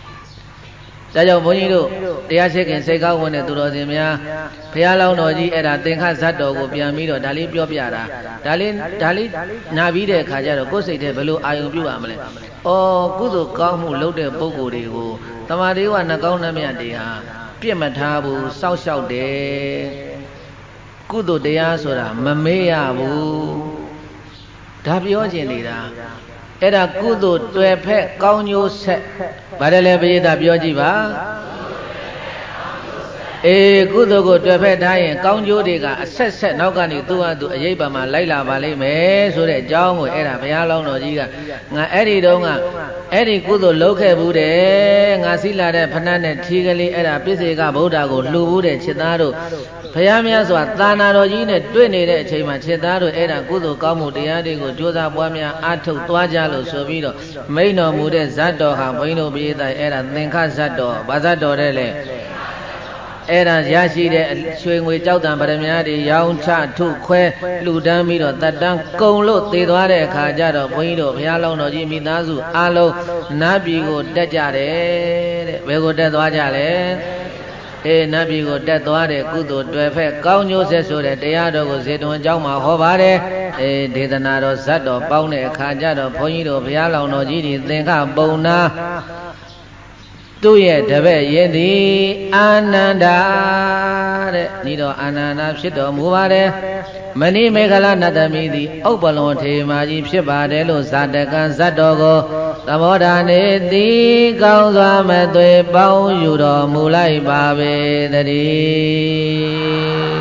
ဒါကြောင့်ဘုန်းကြီးတို့တရားရှိခင်စိတ်ကောင်းဝင်တဲ့သူတော်စင်များဘုရားလောင်းတော်ကြီးအဲ့ဒါသင်္ခဇတ်တော်ကိုပြန်ပြီးတော့ဒါလေးပြောပြတာဒါလေးနာပြီးတဲ့အခါကျတော့ကိုယ်စိတ်ထဲဘယ်လိုအာယုံပြုရမလဲ။အော်ကုသိုလ်ကောင်းမှုလုပ်တဲ့ပုဂ္ဂိုလ်တွေကိုတမာဒေဝနှကောင်းနှမြတ်တွေဟာပြစ်မထားဘူးစောက်ရှောက်တယ်ကုသိုလ်တရားဆိုတာမမေ့ရဘူးဒါပြောခြင်းနေတာ အဲ့ဒါကုသိုလ်တွေ့ဖက်ကောင်းကျိုးဆက်ဗါတယ်လေပရိသတ်ပြောကြည့်ပါကုသိုလ်ကိုတွေ့ဖက်ထားရင်ကောင်းကျိုးတွေကအဆက်ဆက်နောက်ကနေသူ့ဟာသူအရေးပါမှာလိုက်လာပါလိမ့်မယ်ဆိုတဲ့အကြောင်းကိုအဲ့ဒါဘုရားလောင်းတော်ကြီးကငါအဲ့ဒီတုန်းကအဲ့ဒီကုသိုလ်လုပ်ခဲ့ဘူးတယ်ငါစီလာတဲ့ဖဏနဲ့ထီးကလေးအဲ့ဒါပိစေကဗုဒ္ဓကိုလှူဘူးတဲ့ခြေသားတို့ဘုရားများစွာသာနာတော်ကြီးနဲ့တွေ့နေတဲ့အချိန်မှာခြေသားတို့အဲ့ဒါကုသိုလ်ကောင်းမှုတရားတွေကိုကြိုးစားပွားများအားထုတ်သွားကြလို့ဆိုပြီးတော့မိန့်တော်မူတဲ့ဇတ်တော်ဟာဘုန်းကြီးတို့ပြည်သားအဲ့ဒါသင်္ခဇတ်တော်ဘာဇတ်တော်တဲ့လေအဲ့ဒါရရှိတဲ့ရွှေငွေကြောက်တံပရမများတွေရောင်းချထုခွဲလှူဒန်းပြီးတော့တတ်တန်းကုံလို့သေသွားတဲ့အခါကျတော့ဘုန်းကြီးတို့ဘုရားလောင်းတော်ကြီးမိသားစုအားလုံးနတ်ပြည်ကိုတက်ကြတယ်တဲ့ဘယ်ကိုတက်သွားကြလဲနတ်ပြည်ကိုတက်သွားတဲ့ကုသိုလ်တွေ့ဖက်ကောင်းကျိုးဆက်ဆိုတဲ့တရားတော်ကိုဇေတဝန်ကျောင်းမှာဟောပါတယ်ဒေသနာတော်ဇတ်တော်ပေါင်းတဲ့အခါကျတော့ဘုန်းကြီးတို့ဘုရားလောင်းတော်ကြီးတွေသင်္ခပုံနာသူ့ရဲ့တပည့်ရင်သည်အာနန္ဒာတဲ့ဤတော်အာနန္ဒာဖြစ်တော်မူပါတယ်မဏိမေခလနတမိသည်ဥပ္ပလွန်ထေမာကြီးဖြစ်ပါတယ်လို့ဇာတကံဇတ်တော်ကိုသဘောဓာနေသည်ကောင်းစွာမသွေပေါင်းယူတော်မူလိုက်ပါပေတည်း